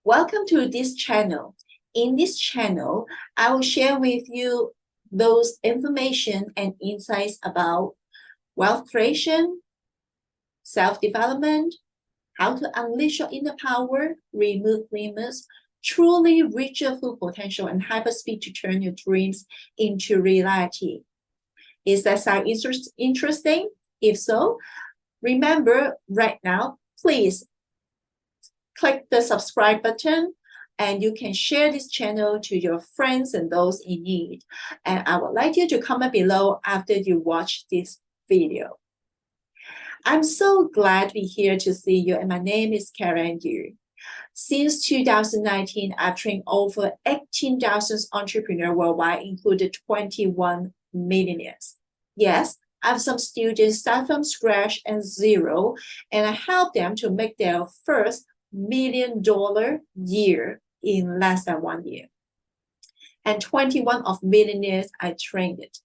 Welcome to this channel. In this channel, I will share with you those information and insights about wealth creation, self-development, how to unleash your inner power, remove limits, truly reach your full potential, and hyperspeed to turn your dreams into reality. Is that sound interesting? If so, remember right now, please click the subscribe button and you can share this channel to your friends and those in need. And I would like you to comment below after you watch this video. I'm so glad to be here to see you, and my name is Carrie. Since 2019, I've trained over 18,000 entrepreneurs worldwide, including 21 millionaires. Yes, I have some students start from scratch and zero, and I help them to make their first $1 million year in less than 1 year. And 21 of millionaires I trained it.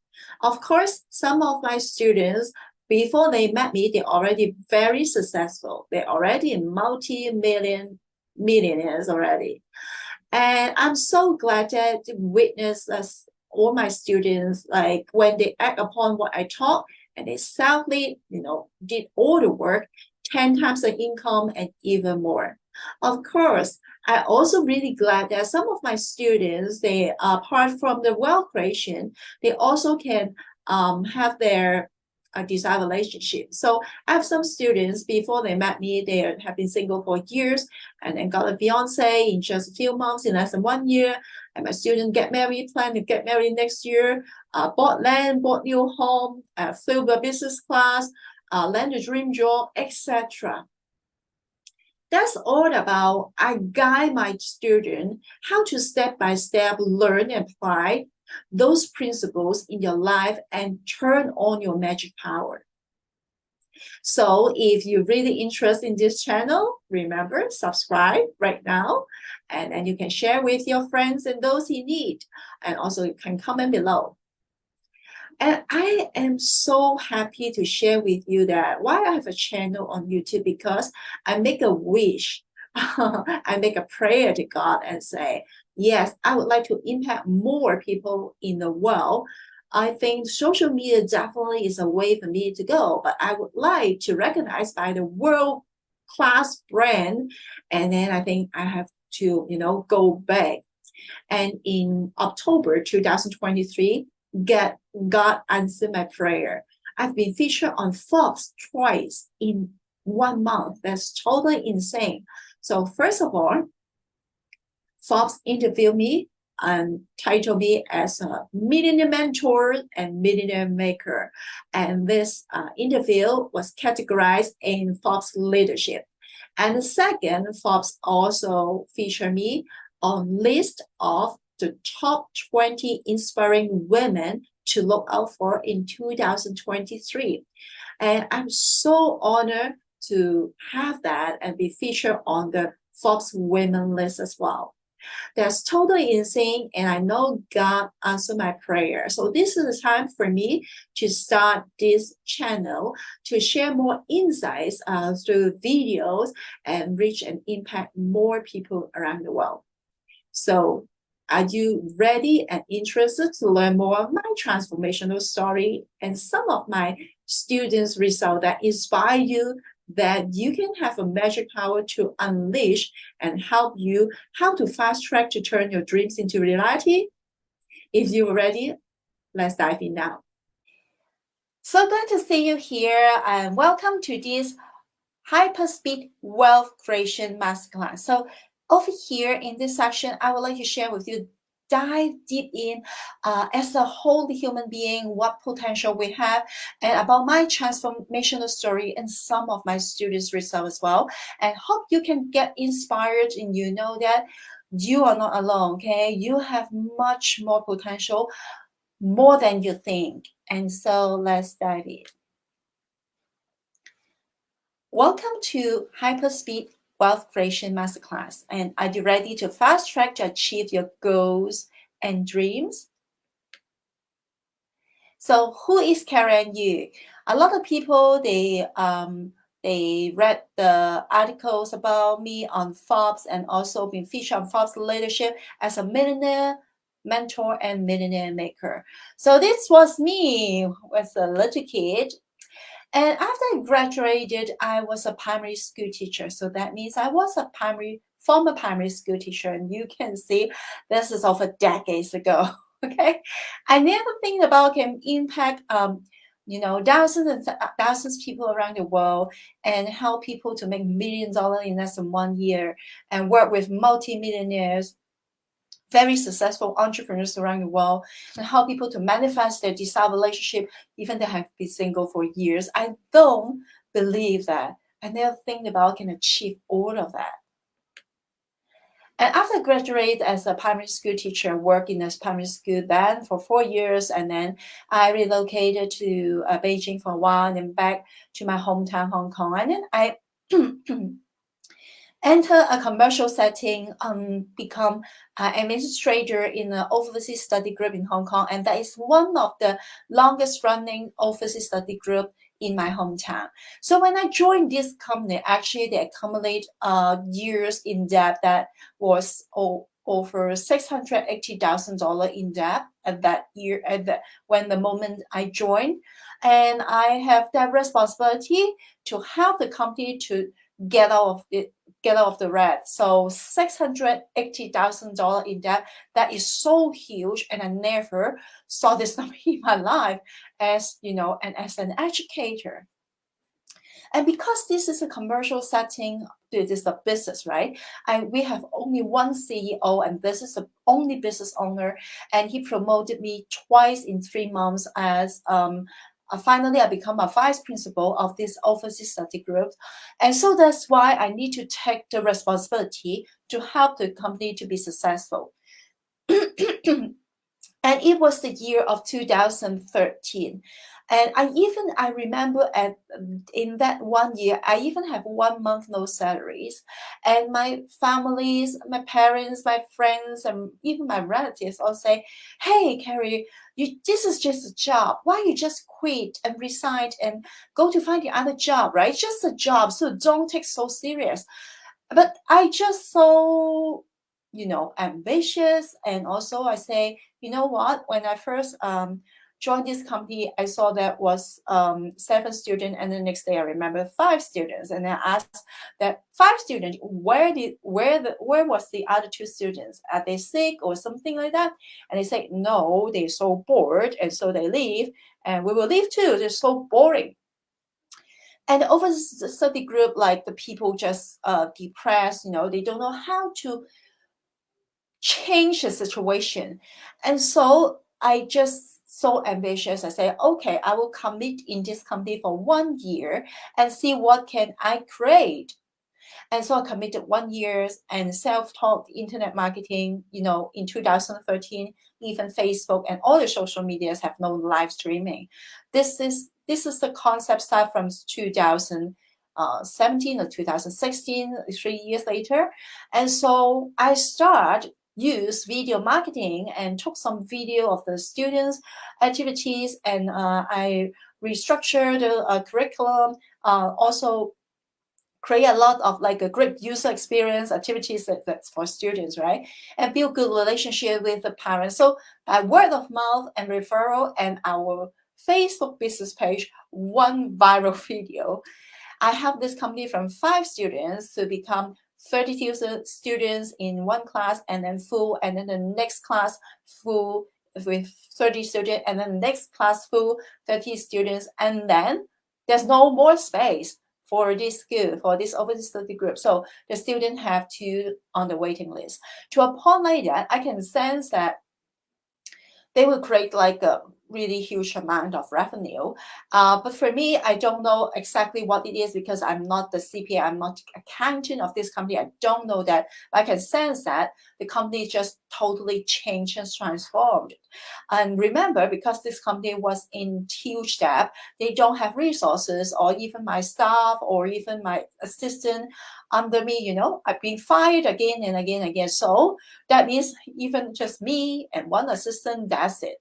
Of course, some of my students, before they met me, they're already very successful. They're already multi-million millionaires already. And I'm so glad to witness all my students, like when they act upon what I taught and they selfly, did all the work, 10 times the income and even more. Of course, I also really glad that some of my students, they apart from the wealth creation, they also can have their desired relationship. So I have some students, before they met me, they have been single for years and then got a fiance in just a few months, in less than 1 year. And my student get married, plan to get married next year, bought land, bought new home, flew by business class, land a dream job, etc. That's all about I guide my student how to step by step learn and apply those principles in your life and turn on your magic power. So if you're really interested in this channel, remember, subscribe right now, and then you can share with your friends and those in need. And also you can comment below. And I am so happy to share with you that why I have a channel on YouTube, because I make a wish. I make a prayer to God and say, yes, I would like to impact more people in the world. I think social media definitely is a way for me to go, but I would like to recognize by the world-class brand. And then I think I have to, go back. And in October 2023, God answered my prayer. I've been featured on Forbes twice in 1 month. That's totally insane. So first of all, Forbes interviewed me and titled me as a millionaire mentor and millionaire maker. And this interview was categorized in Forbes leadership. And the second, Forbes also featured me on list of the top 20 inspiring women to look out for in 2023. And I'm so honored to have that and be featured on the Forbes women list as well. That's totally insane, and I know God answered my prayer. So this is the time for me to start this channel to share more insights through videos and reach and impact more people around the world. So are you ready and interested to learn more of my transformational story and some of my students' results that inspire you, that you can have a magic power to unleash and help you how to fast track to turn your dreams into reality? If you're ready, let's dive in now. So glad to see you here, and welcome to this Hyperspeed Wealth Creation Masterclass. So over here in this section, I would like to share with you, dive deep in as a whole human being, what potential we have, and about my transformational story and some of my students' results as well. And hope you can get inspired and you know that you are not alone, okay? You have much more potential, more than you think. And so let's dive in. Welcome to Hyperspeed Wealth Creation Masterclass. And are you ready to fast track to achieve your goals and dreams? So who is Carrie and you? A lot of people, they They read the articles about me on Forbes and also been featured on Forbes leadership as a millionaire mentor and millionaire maker. So this was me as a little kid. And after I graduated, I was a primary school teacher. So that means I was a former primary school teacher. And you can see this is over decades ago. Okay. I never think about can impact thousands and thousands of people around the world and help people to make $1 million in less than 1 year and work with multi-millionaires, very successful entrepreneurs around the world, and help people to manifest their desired relationship even they have been single for years. I don't believe that. I never think about can achieve all of that. And after I graduated as a primary school teacher, worked in a primary school then for 4 years, and then I relocated to Beijing for a while, and then back to my hometown, Hong Kong. And then I enter a commercial setting, become an administrator in an overseas study group in Hong Kong. And that is one of the longest running overseas study group in my hometown. So when I joined this company, actually they accumulate years in debt that was over $680,000 in debt at that year, when the moment I joined. And I have that responsibility to help the company to get out of the red. So $680,000 in debt, that is so huge, and I never saw this number in my life as and as an educator. And because this is a commercial setting, this is a business, right? And we have only one CEO, and this is the only business owner, and he promoted me twice in 3 months as finally I become a vice principal of this overseas study group. And so that's why I need to take the responsibility to help the company to be successful. And it was the year of 2013. And I remember in that 1 year, I even have 1 month no salaries. And my families, my parents, my friends, and even my relatives all say, hey, Carrie, this is just a job. Why you just quit and resign and go to find the other job, right? It's just a job, so don't take so serious. But I just so ambitious, and also I say, you know what, when I first joined this company, I saw that was 7 students, and the next day I remember 5 students, and I asked that 5 students, where was the other 2 students? Are they sick or something like that? And they say no, they're so bored, and so they leave, and we will leave too, they're so boring. And over the study group, like the people just depressed, they don't know how to change the situation. And so I just so ambitious. I say, okay, I will commit in this company for 1 year and see what can I create. And so I committed 1 year and self-taught internet marketing, in 2013, even Facebook and all the social medias have no live streaming. This is the concept start from 2017 or 2016, 3 years later. And so I use video marketing and took some video of the students' activities, and I restructured the curriculum, also create a lot of like a great user experience activities that's for students, right? And build good relationship with the parents. So by word of mouth and referral and our Facebook business page, 1 viral video, I helped this company from 5 students to become 30 students in 1 class, and then full, and then the next class full with 30 students, and then the next class full 30 students, and then there's no more space for this school, for this overseas study group. So the students have to on the waiting list. To a point like that, I can sense that they will create like a really huge amount of revenue. But for me, I don't know exactly what it is because I'm not the CPA, I'm not the accountant of this company. I don't know that, but I can sense that the company just totally changed and transformed. And remember, because this company was in huge debt, they don't have resources, or even my staff or even my assistant under me, I've been fired again and again and again. So that means even just me and 1 assistant, that's it.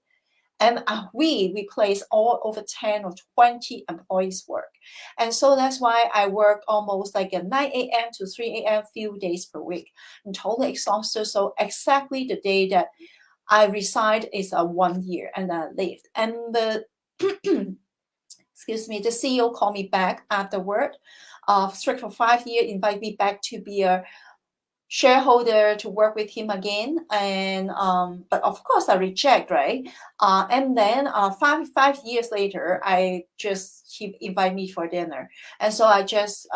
And we place all over 10 or 20 employees work. And so that's why I work almost like a 9 a.m. to 3 a.m. few days per week. I'm totally exhausted. So exactly the day that I resigned is a 1 year and I left. And the excuse me, the CEO called me back afterward, strict for 5 years, invite me back to be a shareholder to work with him again. And but of course I reject, right? And then five years later, he invited me for dinner, and so I just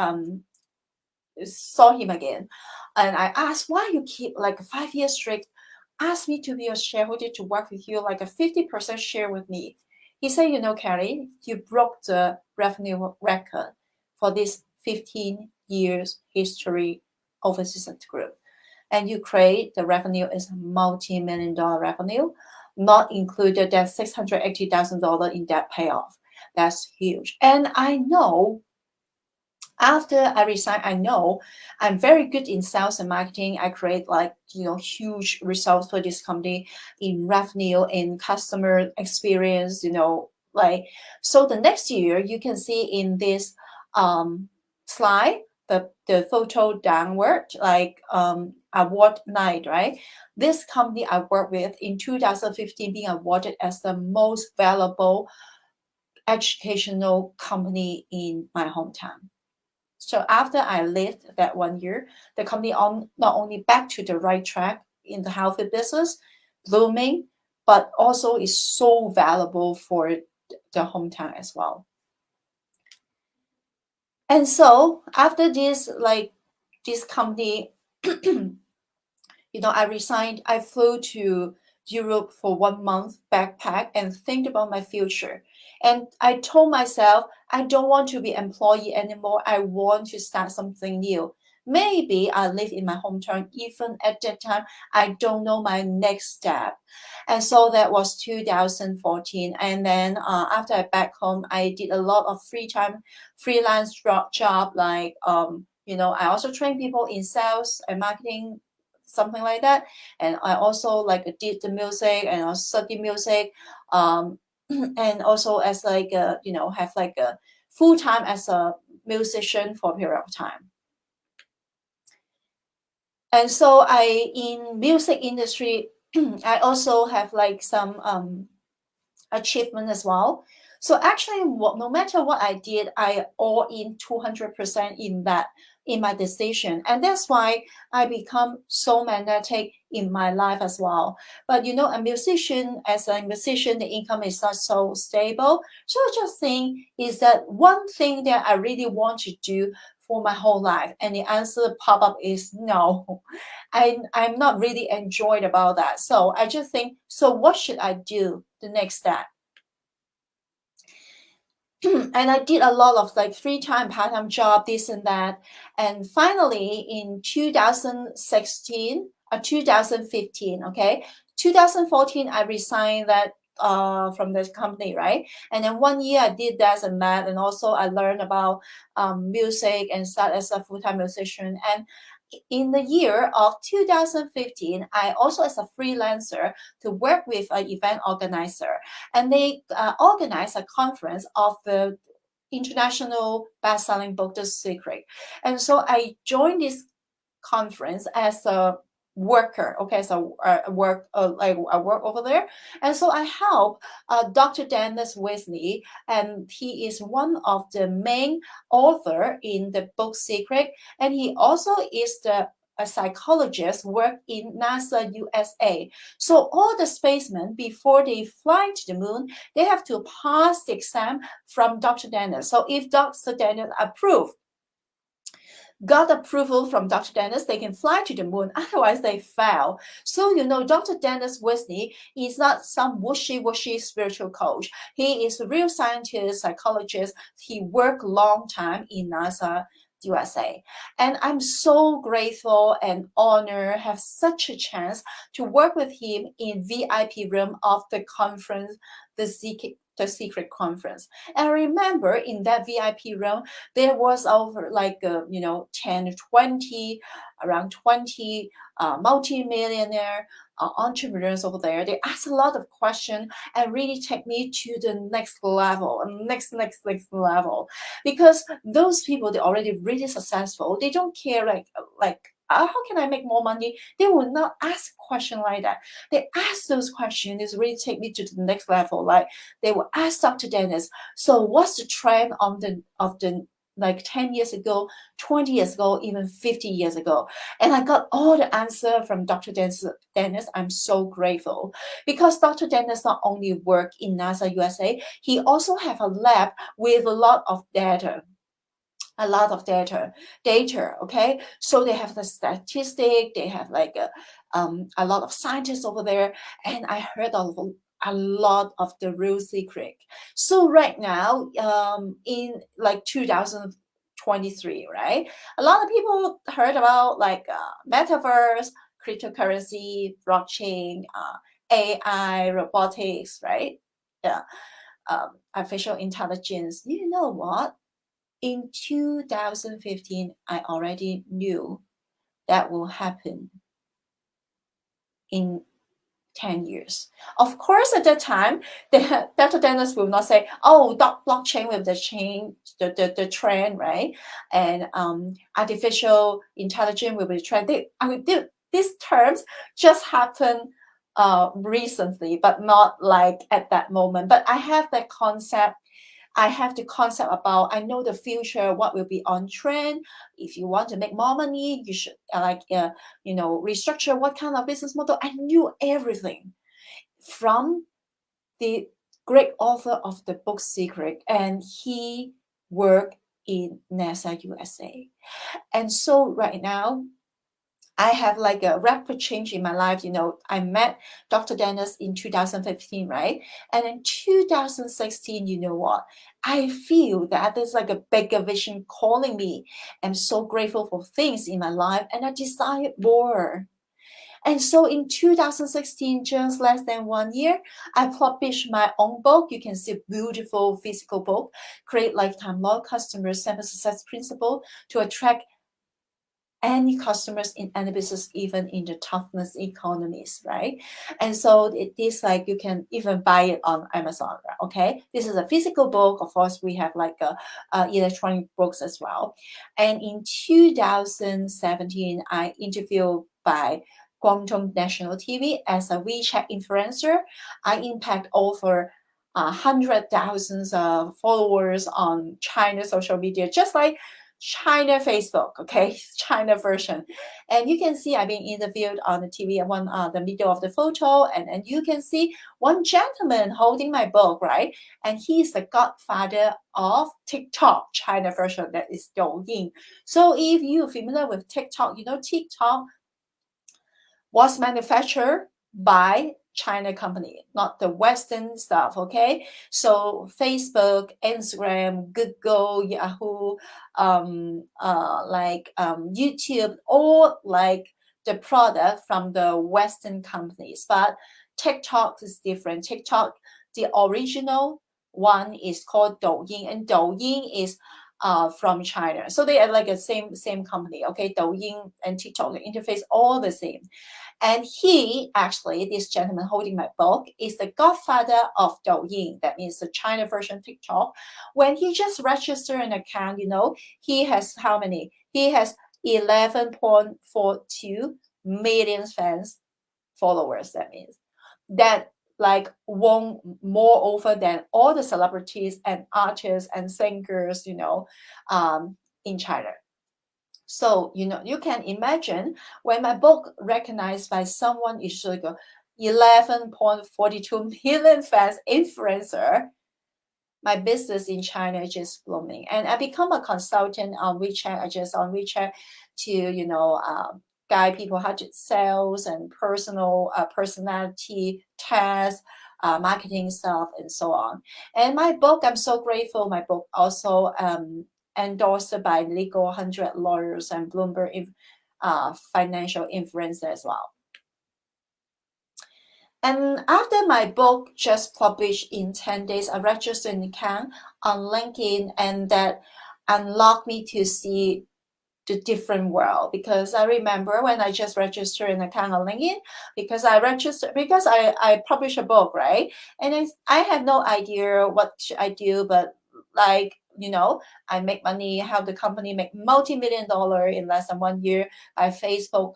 saw him again, and I asked, why you keep like 5 years straight ask me to be a shareholder to work with you, like a 50% share with me. He said, you know, Carrie, you broke the revenue record for this 15 years history of Assistant Group. And you create the revenue is multi-million-dollar revenue, not included that $680,000 in debt payoff. That's huge. And I know after I resigned, I know I'm very good in sales and marketing. I create like, huge results for this company in revenue, in customer experience, so the next year you can see in this slide, the photo downward, like award night, right? This company I worked with in 2015 being awarded as the most valuable educational company in my hometown. So after I left that 1 year, the company not only back to the right track in the healthy business, blooming, but also is so valuable for the hometown as well. And so after this, this company, I resigned. I flew to Europe for 1 month, backpack, and think about my future. And I told myself, I don't want to be employee anymore. I want to start something new. Maybe I live in my hometown. Even at that time, I don't know my next step. And so that was 2014. And then after I back home, I did a lot of freelance job, like, I also train people in sales and marketing, something like that. And I also did the music and I study music, and also as have like a full time as a musician for a period of time. And so in music industry, I also have like some achievement as well. So actually, no matter what I did, I all in 200% in my decision. And that's why I become so magnetic in my life as well. But as a musician, the income is not so stable. So I just think is that one thing that I really want to do for my whole life? And the answer pop up is no. I'm not really enjoyed about that. So I just think, so what should I do the next step? And I did a lot of like free-time, part-time job, this and that. And finally, in 2016 or 2015, okay, 2014, I resigned that from this company, right? And then 1 year I did that and that, and also I learned about music and start as a full-time musician. And in the year of 2015, I also as a freelancer to work with an event organizer, and they organized a conference of the international best-selling book, The Secret. And so I joined this conference as a worker, okay, so I work over there. And so I help Dr. Dennis Wesley, and he is one of the main author in the book Secret, and he also is a psychologist work in NASA USA. So all the spacemen, before they fly to the moon, they have to pass the exam from Dr. Dennis. So if Dr. Dennis got approval from Dr. Dennis, they can fly to the moon. Otherwise, they fail. So, Dr. Dennis Wesley is not some wishy-washy spiritual coach. He is a real scientist, psychologist. He worked long time in NASA USA. And I'm so grateful and honored have such a chance to work with him in VIP room of the conference, the the secret conference. And I remember in that VIP room, there was over like, 10, 20, around 20 multi-millionaire entrepreneurs over there. They asked a lot of questions and really take me to the next level, next level. Because those people, they're already really successful. They don't care how can I make more money? They will not ask a question like that. They ask those questions. It's really take me to the next level. Like they will ask Dr. Dennis, so what's the trend of the like 10 years ago, 20 years ago, even 50 years ago? And I got all the answer from Dr. Dennis. I'm so grateful because Dr. Dennis not only work in NASA USA, he also have a lab with a lot of data. Okay, so they have the statistic, they have like a lot of scientists over there, and I heard a lot of the real secret. So right now, in like 2023, right, a lot of people heard about like metaverse, cryptocurrency, blockchain, AI, robotics, right? Yeah, artificial intelligence. You know what? In 2015, I already knew that will happen in 10 years. Of course, at that time, the Dr. Dennis will not say, oh, blockchain will change the trend, right? And artificial intelligence will be the trend. These terms just happen recently, but not like at that moment. But I have that concept. I have the concept about, I know the future, what will be on trend. If you want to make more money, you should restructure what kind of business model. I knew everything from the great author of the book Secret, and he worked in NASA USA. And so right now, I have like a rapid change in my life. I met Dr. Dennis in 2015, right? And in 2016, you know what? I feel that there's like a bigger vision calling me. I'm so grateful for things in my life, and I desire more. And so in 2016, just less than 1 year, I published my own book. You can see beautiful physical book, Create Lifetime Loyal Customers, 7 Success Principle to attract any customers in any business, even in the toughest economies, right? And so it is like you can even buy it on Amazon, right? Okay, this is a physical book. Of course, we have like electronic books as well. And in 2017, I interviewed by Guangdong National TV as a WeChat influencer. I impact over 100,000 followers on China social media, just like China Facebook, okay, China version. And you can see I've been interviewed on the TV, the middle of the photo, and you can see one gentleman holding my book, right? And he's the godfather of TikTok, China version, that is Douyin. So if you're familiar with TikTok, TikTok was manufactured by China company, not the Western stuff, okay? So Facebook, Instagram, Google, Yahoo, YouTube, all like the product from the Western companies. But TikTok is different. TikTok, the original one is called Douyin, and Douyin is from China. So they are like a same company, okay? Douyin and TikTok, the interface, all the same. And he, actually, this gentleman holding my book, is the godfather of Douyin. That means the China version TikTok. When he just registered an account, he has how many? He has 11.42 million fans, followers. That means that like won more over than all the celebrities and artists and singers, in China. So, you can imagine when my book recognized by someone is like 11.42 million fans influencer, my business in China is just blooming. And I become a consultant on WeChat. I just on WeChat to, guide people how to sales and personality tests, marketing stuff, and so on. And my book, I'm so grateful. My book also endorsed by Legal 100 lawyers and Bloomberg financial influencer as well. And after my book just published in 10 days, I registered an account on LinkedIn, and that unlocked me to see the different world. Because I remember when I just registered an account on LinkedIn, because I published a book, right? And I had no idea what should I do, but like, I make money, how the company make multi-million dollar in less than 1 year by Facebook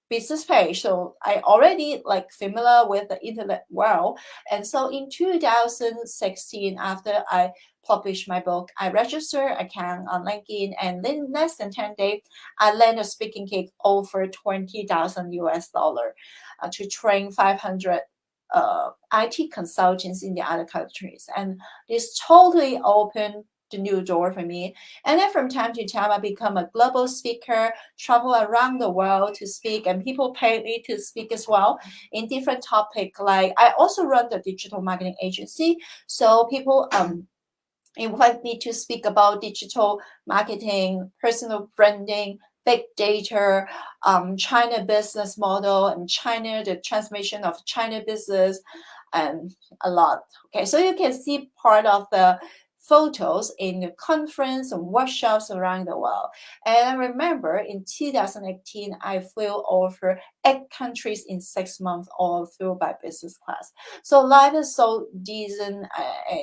business page. So I already like familiar with the internet world. And so in 2016, after I published my book, I registered account on LinkedIn, and in less than 10 days, I landed a speaking gig over 20,000 US dollar to train 500 IT consultants in the other countries. And this totally opened the new door for me. And then from time to time, I become a global speaker, travel around the world to speak, and people pay me to speak as well in different topics. Like I also run the digital marketing agency, so people invite me to speak about digital marketing, personal branding, big data, China business model, and China, the transformation of China business, and a lot. Okay, so you can see part of the photos in the conference and workshops around the world. And I remember in 2018, I flew over 8 countries in 6 months, all flew by business class. So life is so decent,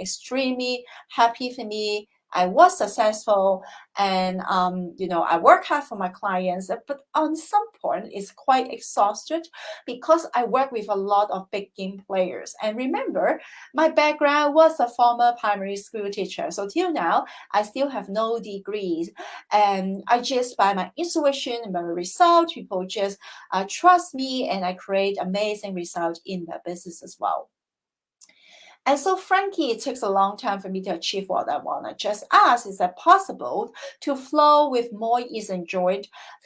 extremely happy for me. I was successful, and I work hard for my clients, but on some point it's quite exhausted because I work with a lot of big game players. And remember, my background was a former primary school teacher, so till now I still have no degrees, and I just by my intuition and my result, people just trust me, and I create amazing results in the business as well. And so, frankly, it takes a long time for me to achieve what I want. I just ask, is that possible to flow with more ease and joy,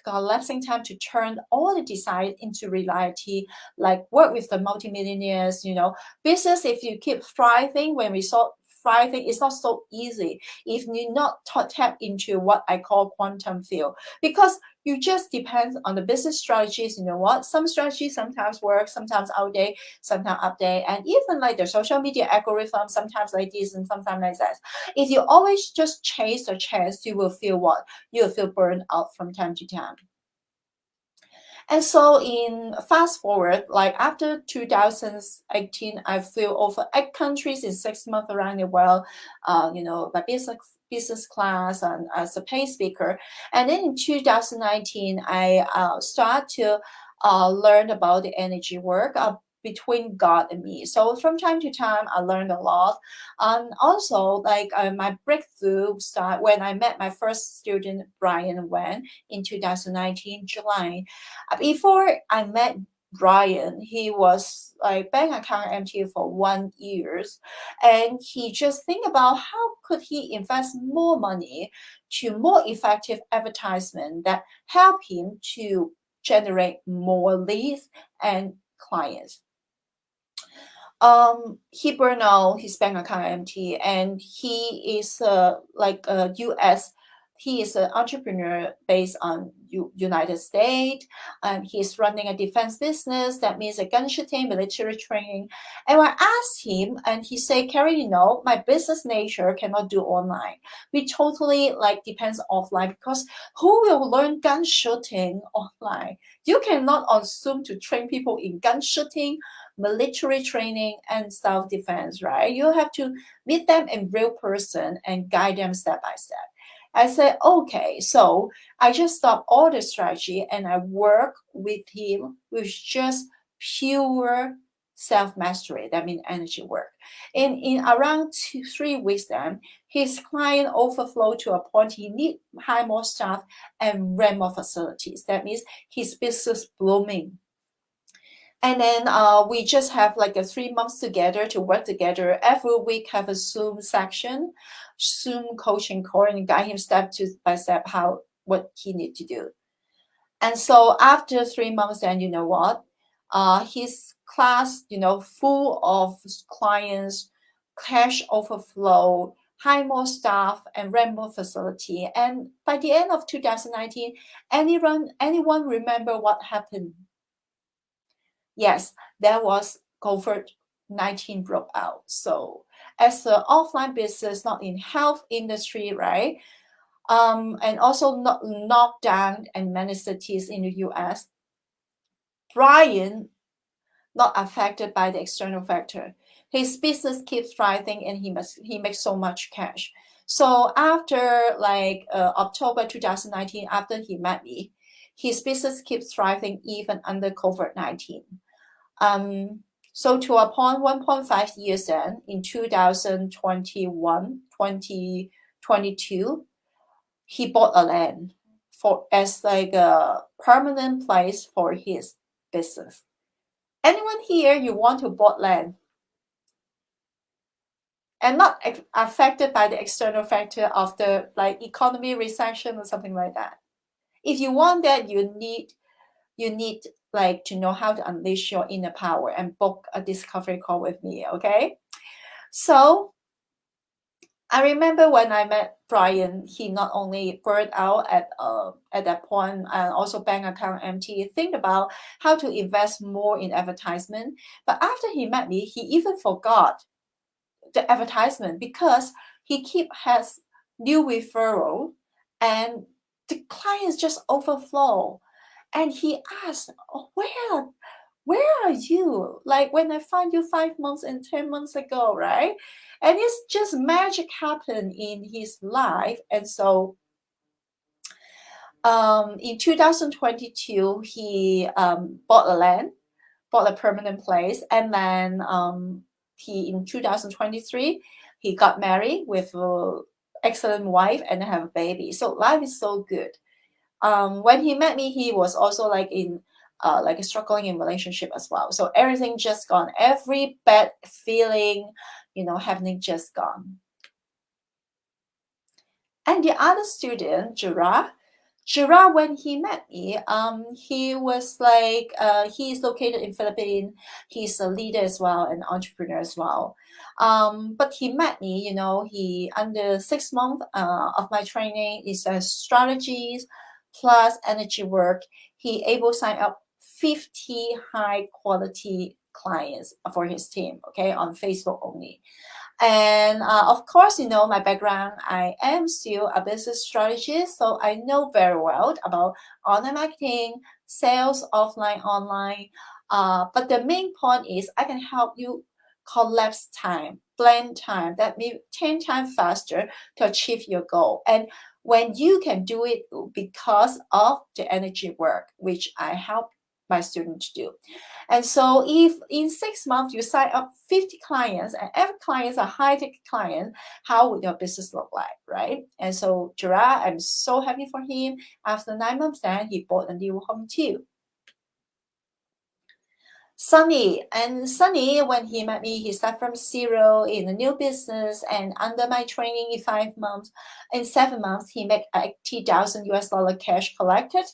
collapsing time to turn all the desire into reality, like work with the multimillionaires, business, if you keep thriving, when we saw thriving, it's not so easy if you not tap into what I call quantum field, because you just depend on the business strategies. You know what? Some strategies sometimes work, sometimes outdated, sometimes update, and even like the social media algorithm, sometimes like this and sometimes like that. If you always just chase the chase, you will feel what? You will feel burned out from time to time. And so in fast forward, like after 2018, I flew over 8 countries in 6 months around the world, by business class and as a paid speaker. And then in 2019, I start to learn about the energy work between God and me. So from time to time, I learned a lot. And also, like my breakthrough start when I met my first student, Brian Wen, in 2019, July. Before I met Brian, he was like bank account empty for 1 year, and he just think about how could he invest more money to more effective advertisement that help him to generate more leads and clients. He burned out his bank account empty, and he is like a US. He is an entrepreneur based on United States, and he's running a defense business. That means a gun shooting, military training. And I asked him, and he said, "Carrie, my business nature cannot do online. We totally like depends offline, because who will learn gun shooting online? You cannot on Zoom to train people in gun shooting, military training, and self-defense, right? You have to meet them in real person and guide them step by step." I said, okay, so I just stopped all the strategy and I work with him with just pure self-mastery. That means energy work. And in around 3 weeks then, his client overflow to a point he need hire more staff and rent more facilities. That means his business blooming. And then we just have like a 3 months together to work together. Every week have a Zoom section, Zoom coaching call, and guide him step by step what he need to do. And so after 3 months, then you know what? His class, full of clients, cash overflow, hire more staff, and rent more facility. And by the end of 2019, anyone remember what happened? yes, there was COVID-19 broke out. So as an offline business, not in health industry, right? And also not lockdown in many cities in the US, Brian not affected by the external factor. His business keeps thriving and he makes so much cash. So after like October 2019, after he met me, his business keeps thriving even under COVID-19. So to a point 1.5 years then, in 2021, 2022, he bought a land for as like a permanent place for his business. Anyone here, you want to bought land and not affected by the external factor of the like economy recession or something like that? If you want that, you need like to know how to unleash your inner power and book a discovery call with me, okay? So I remember when I met Brian, he not only burned out at that point and also bank account empty, think about how to invest more in advertisement. But after he met me, he even forgot the advertisement because he has new referral and the clients just overflow. And he asked, oh, where are you? Like when I found you 5 months and 10 months ago, right? And it's just magic happened in his life. And so in 2022, he bought a land, bought a permanent place. And then in 2023, he got married with an excellent wife and have a baby. So life is so good. When he met me, he was also like in like struggling in relationship as well. So everything just gone. Every bad feeling, happening just gone. And the other student, Gerard, when he met me, he was like, he's located in Philippines. He's a leader as well, an entrepreneur as well. But he met me, he under 6 months of my training is strategies plus energy work. He able to sign up 50 high quality clients for his team, okay, on Facebook only. And of course, my background, I am still a business strategist, so I know very well about online marketing, sales, offline, online. But the main point is I can help you collapse time, blend time, that means 10 times faster to achieve your goal. And when you can do it because of the energy work, which I help my students to do. And so if in 6 months you sign up 50 clients and every client is a high-ticket client, how would your business look like, right? And so Gerard, I'm so happy for him. After 9 months then, he bought a new home too. Sunny, when he met me, he started from zero in a new business, and under my training in 5 months, in 7 months, he made 80,000 US dollar cash collected,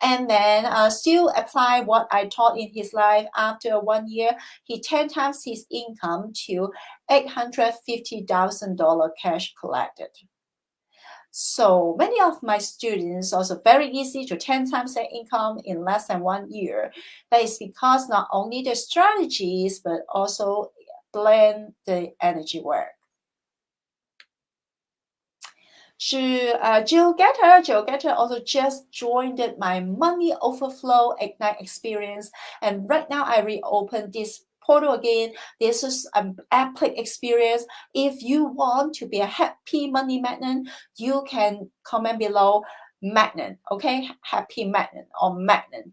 and then still apply what I taught in his life. After 1 year, he 10 times his income to $850,000 cash collected. So many of my students also very easy to 10 times their income in less than 1 year. That is because not only the strategies, but also blend the energy work. Jill Getter also just joined my Money Overflow Ignite Experience. And right now I reopened this portal again. This is an epic experience. If you want to be a happy money magnet, you can comment below magnet, okay? Happy magnet or magnet,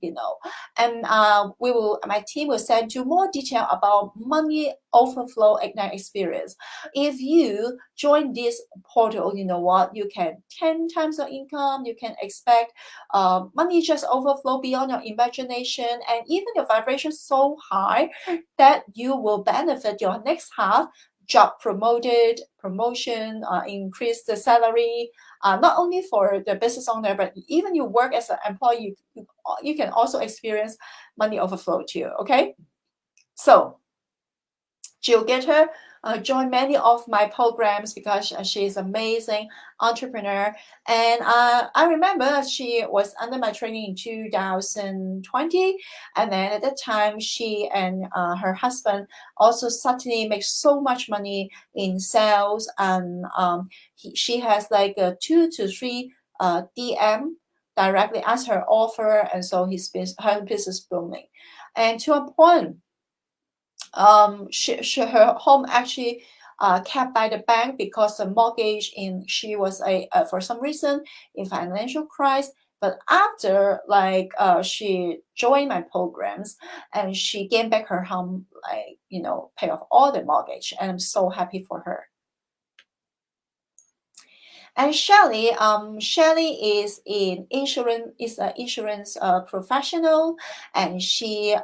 and my team will send you more detail about Money Overflow Ignite Experience. If you join this portal, you know what, you can 10 times your income. You can expect money just overflow beyond your imagination, and even your vibration so high that you will benefit your next half, job promotion, increase the salary, not only for the business owner, but even you work as an employee, you can also experience money overflow too, okay? So Jill Gitter joined many of my programs because she is an amazing entrepreneur. And I remember she was under my training in 2020. And then at that time, she and her husband also suddenly make so much money in sales. And she has like a 2 to 3 DM directly as her offer. And so her business booming. And to a point, her home actually kept by the bank because the mortgage she was for some reason in financial crisis. But after she joined my programs and she gained back her home, pay off all the mortgage, and I'm so happy for her. And Shelley is an insurance professional, and she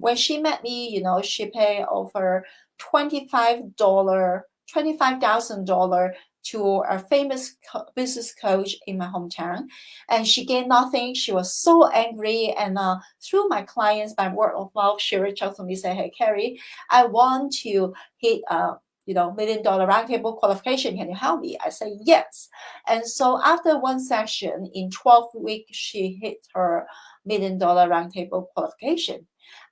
when she met me, she paid over $25,000 to a famous business coach in my hometown, and she gained nothing. She was so angry, and through my clients, by word of mouth, she reached out to me, say, "Hey, Carrie, I want to hit $1 million roundtable qualification. Can you help me?" I say yes. And so after one session in 12 weeks, she hit her $1 million roundtable qualification.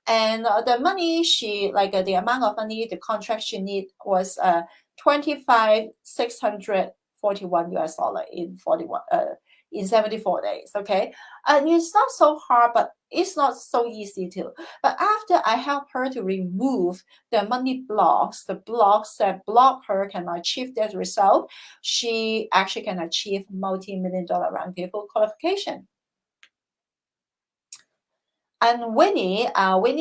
And the money the amount of money, the contract she need was $25,641 in 74 days. Okay, and it's not so hard, but it's not so easy too. But after I help her to remove the money blocks, the blocks that block her can achieve that result, she actually can achieve multi-million dollar roundtable qualification. And Winnie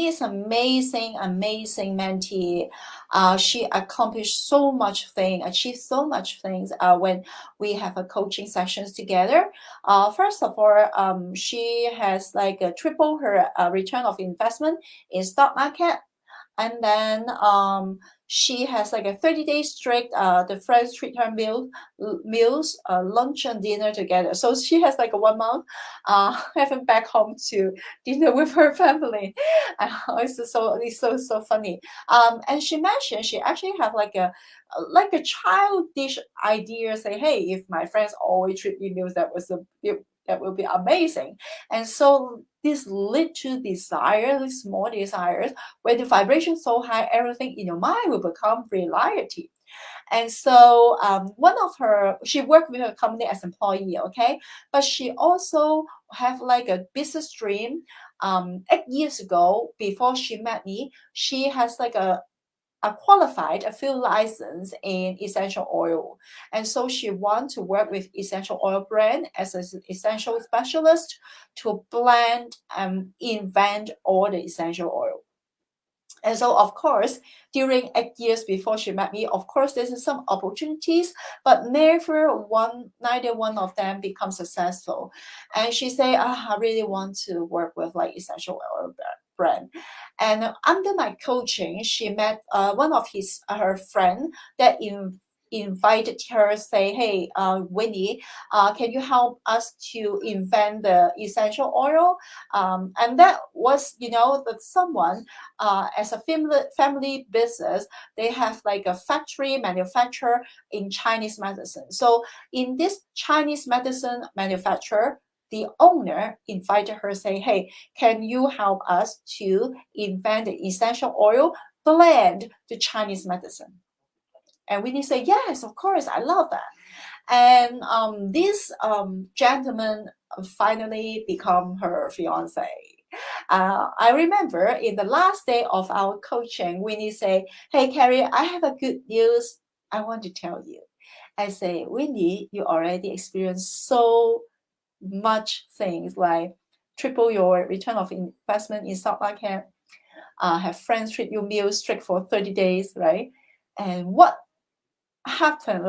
is amazing mentee. She accomplished so much things, achieved so much things when we have a coaching sessions together. First of all, she has like a triple her return of investment in stock market. And then she has like a 30-day straight the friends treat her meals, lunch and dinner together. So she has like a 1 month having back home to dinner with her family. It's so funny. And she mentioned she actually have like a childish idea, say, hey, if my friends always treat me meals, that will be amazing. And so this lead to desire, these small desires, when the vibration so high, everything in your mind will become reality. And so she worked with her company as employee, okay? But she also have like a business dream. 8 years ago, before she met me, she has like a qualified a field license in essential oil, and so she wants to work with essential oil brand as an essential specialist to blend and invent all the essential oil. And so, of course, during 8 years before she met me, of course, there's some opportunities, but neither one of them become successful. And she say, I really want to work with like essential oil brand. And under my coaching, she met one of her friend that invited her, say, hey, Winnie, can you help us to invent the essential oil? And that was, that someone as a family business, they have like a factory manufacturer in Chinese medicine. So in this Chinese medicine manufacturer, the owner invited her, say, hey, can you help us to invent the essential oil, blend the Chinese medicine? And Winnie said, yes, of course, I love that. And this gentleman finally become her fiance. I remember in the last day of our coaching, Winnie say, hey, Carrie, I have a good news I want to tell you. I say, Winnie, you already experienced so much things like triple your return of investment in stock market, have friends treat you meals strict for 30 days, right? And what happened?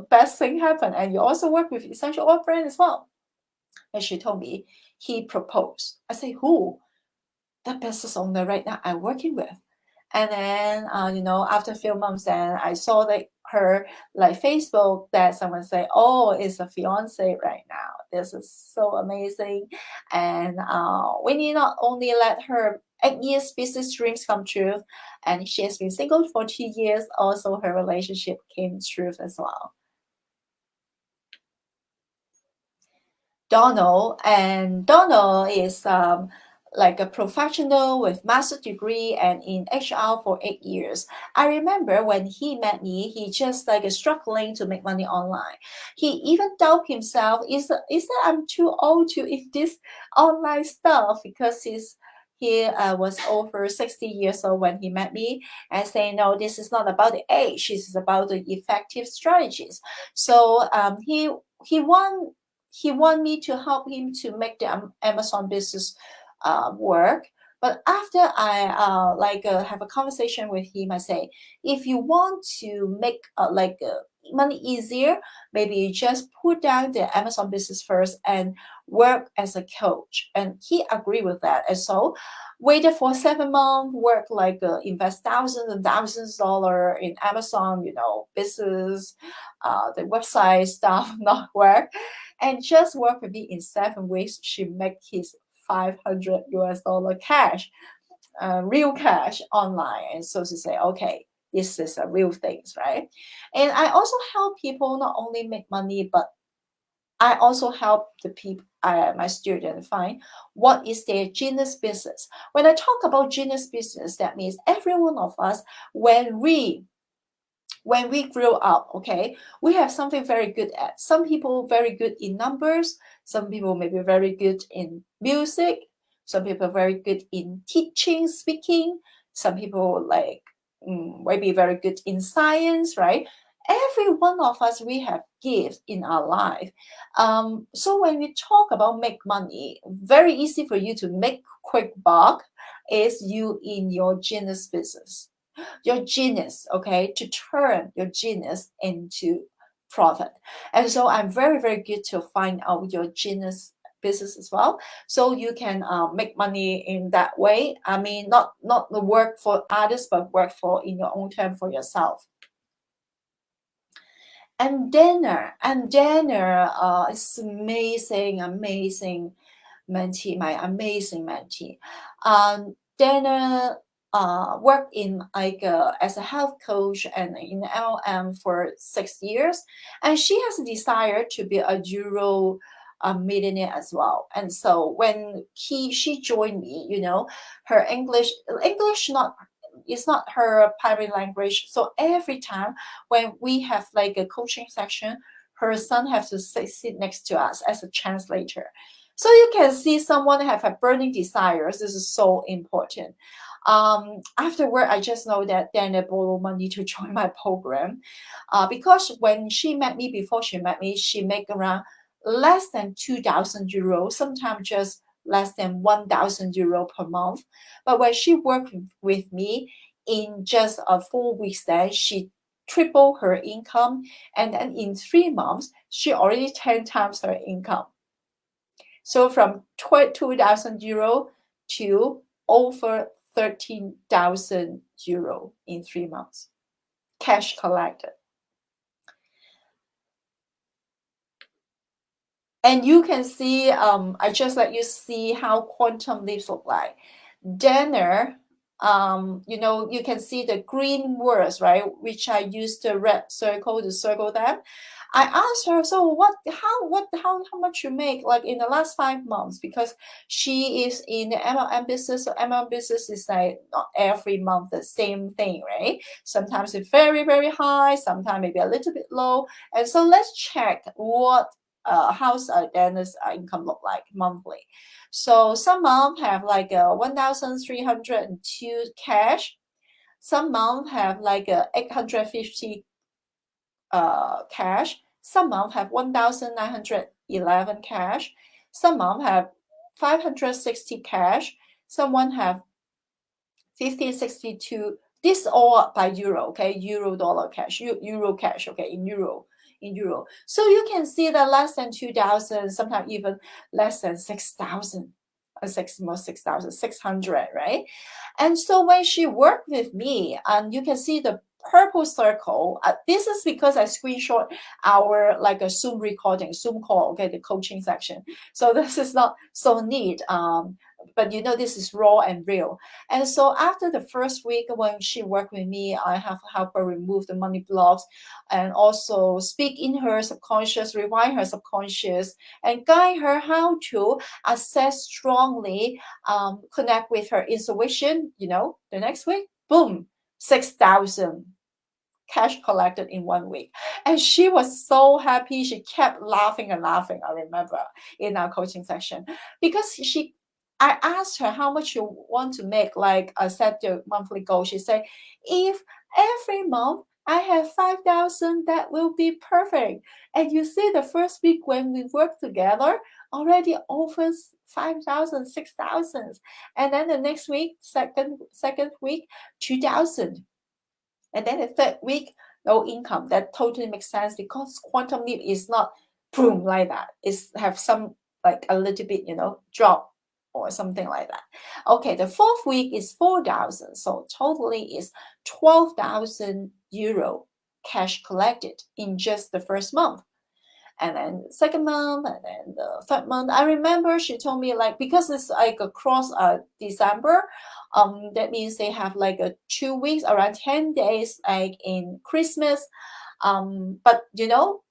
Best thing happened? And you also work with essential oil brand as well. And she told me he proposed. I say, who? The business owner right now I'm working with. And then after a few months, then I saw her like Facebook that someone say, oh, it's a fiance right now. This is so amazing. And Winnie not only let her 8 years business dreams come true, and she has been single for 2 years. Also, her relationship came true as well. Donald is like a professional with master's degree and in HR for 8 years. I remember when he met me, he just like struggling to make money online. He even doubt himself, is that I'm too old to eat this online stuff, because he was over 60 years old when he met me, and saying, no, this is not about the age, this is about the effective strategies. So he want me to help him to make the Amazon business work. But after I have a conversation with him, I say, if you want to make money easier, maybe you just put down the Amazon business first and work as a coach. And he agreed with that. And so waited for 7 months, work invest thousands and thousands of dollars in Amazon, business, the website stuff not work, and just work with me in 7 weeks. She make his $500 cash, real cash online. And so she say, okay, this is a real things, right? And I also help people not only make money, but I also help the people, my students, find what is their genius business. When I talk about genius business, that means every one of us, when we grow up, okay, we have something very good at. Some people very good in numbers, some people maybe very good in music, some people very good in teaching, speaking, some people maybe very good in science, right? Every one of us, we have gifts in our life. So when we talk about make money, very easy for you to make quick buck is you in your genius business. Your genius, okay, to turn your genius into profit. And so I'm very, very good to find out your genius business as well, so you can make money in that way. I mean, not the work for others, but work for in your own term for yourself. And Dana is amazing mentee, my amazing mentee. Dana worked in as a health coach and in LM for 6 years, and she has a desire to be a Euro millionaire as well. And so when she joined me, her English is not her primary language. So every time when we have like a coaching section, her son has to sit next to us as a translator. So you can see someone have a burning desires. This is so important. Afterward, I just know that Dana borrowed money to join my program, because when she met me, she make around less than 2,000 euros, sometimes just less than 1,000 euro per month. But when she worked with me in just 4 weeks, then she tripled her income, and then in 3 months she already 10 times her income. So from 2,000 euro to over 13,000 euro in 3 months, cash collected. And you can see, I just let you see how quantum leaps look like. Dana, you can see the green words, right? Which I used the red circle to circle them. I asked her, so how much you make like in the last 5 months? Because she is in the MLM business. So MLM business is like not every month the same thing, right? Sometimes it's very, very high, sometimes maybe a little bit low. And so let's check what how's Dana's income look like monthly. So some months have like 1,302 cash. Some months have like 850 cash. Some months have 1,911 cash. Some months have 560 cash. Someone have 1562. This all by euro, okay? Euro dollar cash, euro cash, okay? In euro. So you can see that less than 2,000, sometimes even less than 6,000, 6,600, right? And so when she worked with me, and you can see the purple circle, this is because I screenshot our like a Zoom recording, Zoom call, okay, the coaching section. So this is not so neat. but you know, this is raw and real. And so after the first week when she worked with me, I have helped her remove the money blocks and also speak in her subconscious, rewire her subconscious, and guide her how to assess strongly, connect with her intuition. You know, the next week, boom, 6,000 cash collected in 1 week. And she was so happy. She kept laughing and laughing, I remember, in our coaching section. Because I asked her how much you want to make, like I set the monthly goal. She said, if every month I have 5,000, that will be perfect. And you see, the first week when we worked together, already over 5,000, 6,000. And then the next week, second week, 2,000. And then the third week, no income. That totally makes sense because quantum leap is not boom like that. It's have some, like a little bit, you know, drop or something like that. Okay, the fourth week is 4,000. So totally is 12,000 euro cash collected in just the first month. And then second month, and then the third month. I remember she told me, like, because it's like across December, that means they have like a 2 weeks, around 10 days, like in Christmas. But you know,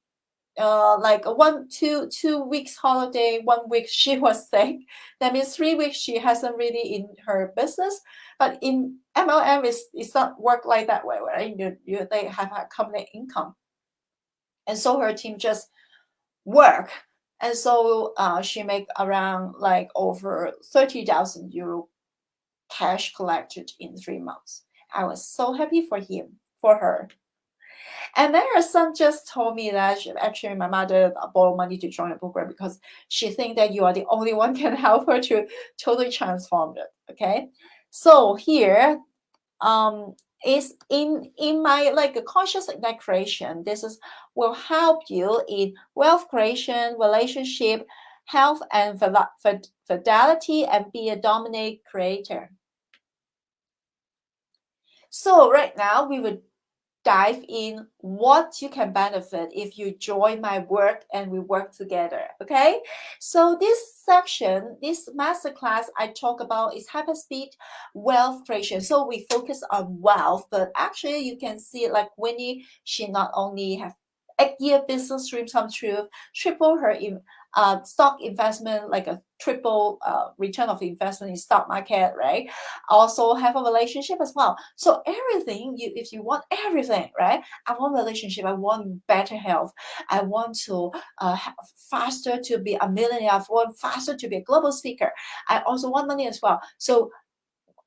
like a 2 weeks holiday, 1 week she was sick. That means 3 weeks she hasn't really in her business. But in MLM, it's not work like that way, right? They have a company income, and so her team just work. And so she make around like over 30,000 euro cash collected in 3 months. I was so happy for her. And then her son just told me that actually my mother borrowed money to join the program because she think that you are the only one can help her to totally transform it. Okay, so here is in my like a conscious ignite creation. This is will help you in wealth creation, relationship, health, and fidelity, and be a dominant creator. So right now we would dive in what you can benefit if you join my work and we work together. Okay, so this section, this masterclass I talk about is hyperspeed wealth creation. So we focus on wealth, but actually you can see like Winnie, she not only have 8-year business dreams come true, triple her stock investment, like a triple return of investment in stock market, right? Also have a relationship as well. So everything, if you want everything, right? I want relationship, I want better health, I want to faster to be a millionaire, I want faster to be a global speaker, I also want money as well. So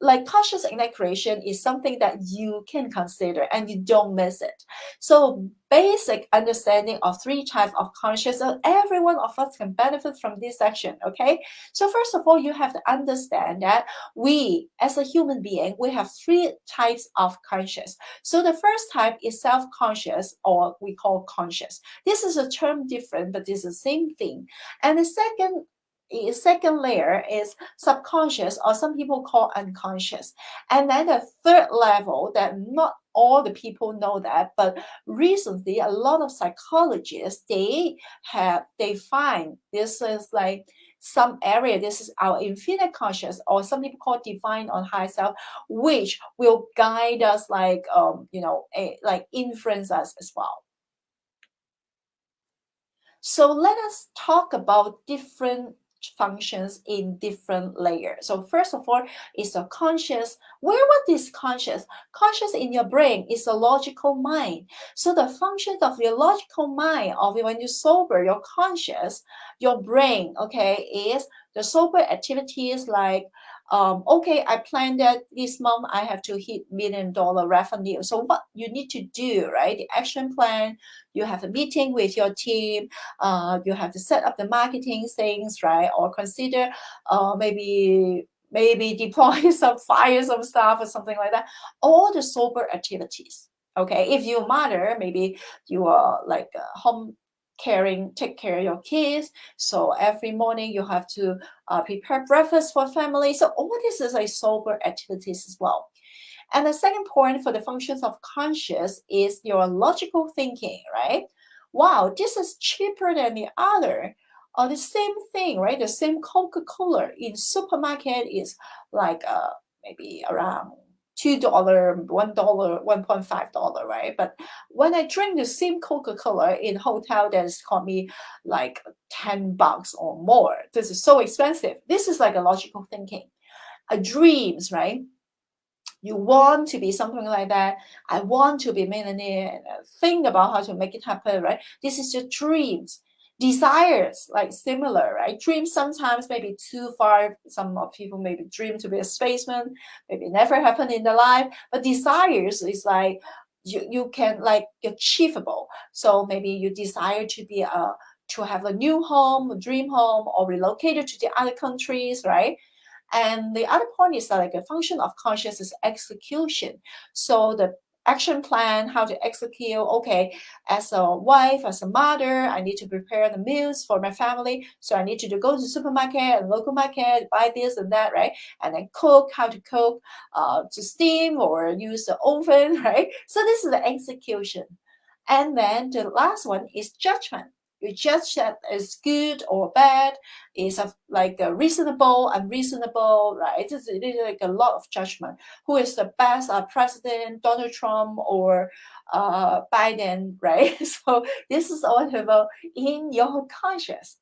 like conscious ignite creation is something that you can consider and you don't miss it. So basic understanding of 3 types of conscious, and every one of us can benefit from this section. Okay, so first of all, you have to understand that we as a human being, we have 3 types of conscious. So the first type is self-conscious, or we call conscious. This is a term different, but it's the same thing. And the second layer is subconscious, or some people call unconscious. And then the third level that not all the people know that, but recently a lot of psychologists, they find this is like some area, this is our infinite conscious, or some people call divine on high self, which will guide us, like like influence us as well. So let us talk about different functions in different layers. So first of all is a conscious. What is conscious? Conscious in your brain is a logical mind. So the functions of your logical mind, of when you sober, your conscious, your brain, okay, is the sober activities like okay, I planned that this month I have to hit $1 million revenue. So what you need to do, right? The action plan, you have a meeting with your team, you have to set up the marketing things, right? Or consider maybe deploy some fires, some stuff or something like that. All the sober activities. Okay, if you're a mother, maybe you are like home caring, take care of your kids. So every morning you have to prepare breakfast for family. So all this is a sober activities as well. And the second point for the functions of conscious is your logical thinking, right? Wow, this is cheaper than the other. the same thing, right? The same Coca-Cola in supermarket is like maybe around $2, $1, $1.5, right? But when I drink the same Coca-Cola in hotel, that's cost me like $10 or more. This is so expensive. This is like a logical thinking. Dreams, right? You want to be something like that. I want to be a millionaire and think about how to make it happen, right? This is your dreams. Desires, like similar, right? Dreams sometimes may be too far. Some of people maybe dream to be a spaceman, maybe never happen in their life. But desires is like you can like achievable. So maybe you desire to be to have a new home, a dream home, or relocated to the other countries, right? And the other point is that like a function of conscious is execution. So the action plan, how to execute, okay, as a wife, as a mother, I need to prepare the meals for my family. So I need to go to the supermarket and local market, buy this and that, right? And then cook, how to cook, to steam or use the oven, right? So this is the execution. And then the last one is judgment. You judge that is good or bad, is like a reasonable, unreasonable, right? It is like a lot of judgment. Who is the best president, Donald Trump or Biden, right? So this is all about in your conscious.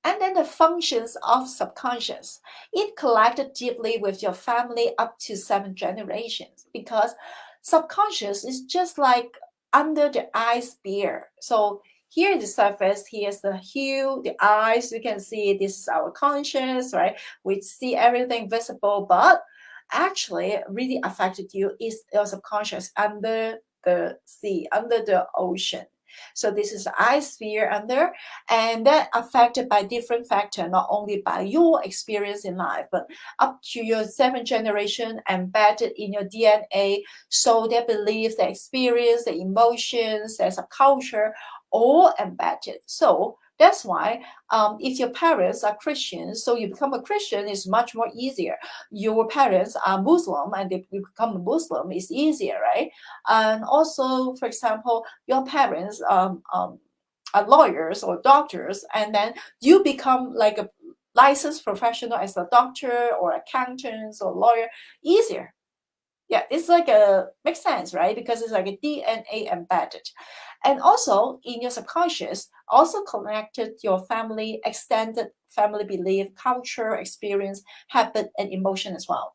And then the functions of subconscious. It collected deeply with your family up to 7 generations because subconscious is just like under the iceberg. So here is the surface, here's the hue, the eyes, you can see this is our conscious, right? We see everything visible, but actually really affected you is your subconscious under the sea, under the ocean. So this is the ice sphere under, and that affected by different factor, not only by your experience in life, but up to your 7th generation embedded in your DNA. So their beliefs, their experience, their emotions, their subculture, all embedded. So that's why if your parents are Christians, so you become a Christian is much more easier. Your parents are Muslim and you become a Muslim is easier, right? And also, for example, your parents are lawyers or doctors, and then you become like a licensed professional as a doctor or accountant or lawyer, easier. Yeah, it's like a makes sense, right? Because it's like a DNA embedded. And also in your subconscious, also connected your family, extended family belief, culture, experience, habit, and emotion as well.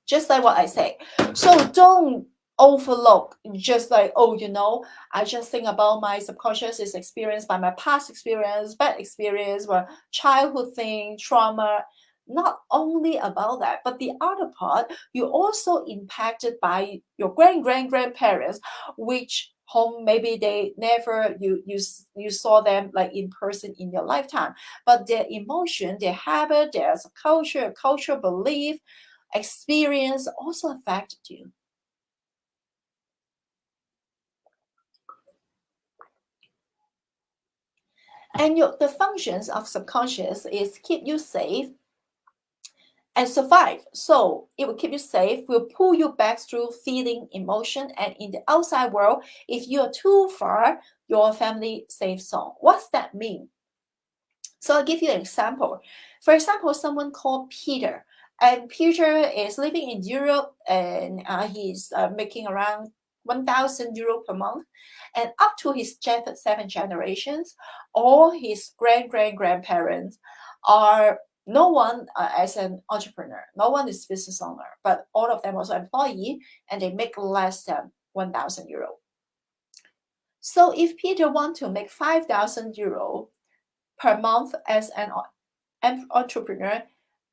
Just like what I say. So don't overlook just like, oh, I just think about my subconscious is experienced by my past experience, bad experience, or childhood thing, trauma. Not only about that, but the other part, you also impacted by your grandparents, which home maybe they never you saw them like in person in your lifetime, but their emotion, their habit, their cultural belief, experience also affected you. And the functions of subconscious is keep you safe and survive. So it will keep you safe, will pull you back through feeling emotion, and in the outside world, if you are too far, your family safe zone. What's that mean? So I'll give you an example. For example, someone called Peter, and Peter is living in Europe, and he's making around 1,000 euro per month, and up to his 7 generations, all his grandparents are no one as an entrepreneur, no one is business owner, but all of them also employee, and they make less than 1,000 euro. So if Peter want to make 5,000 euro per month as an entrepreneur,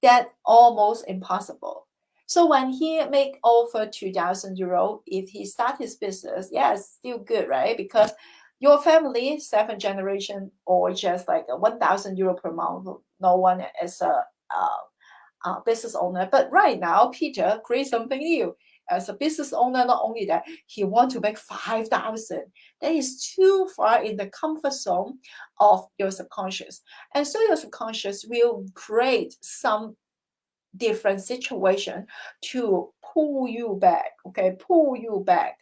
that almost impossible. So when he make over 2,000 euro, if he start his business, yeah, it's still good, right? Because your family, 7 generation, or just like a 1,000 euro per month, no one is a business owner. But right now, Peter creates something new. As a business owner, not only that, he want to make 5,000. That is too far in the comfort zone of your subconscious. And so your subconscious will create some different situation to pull you back, okay? Pull you back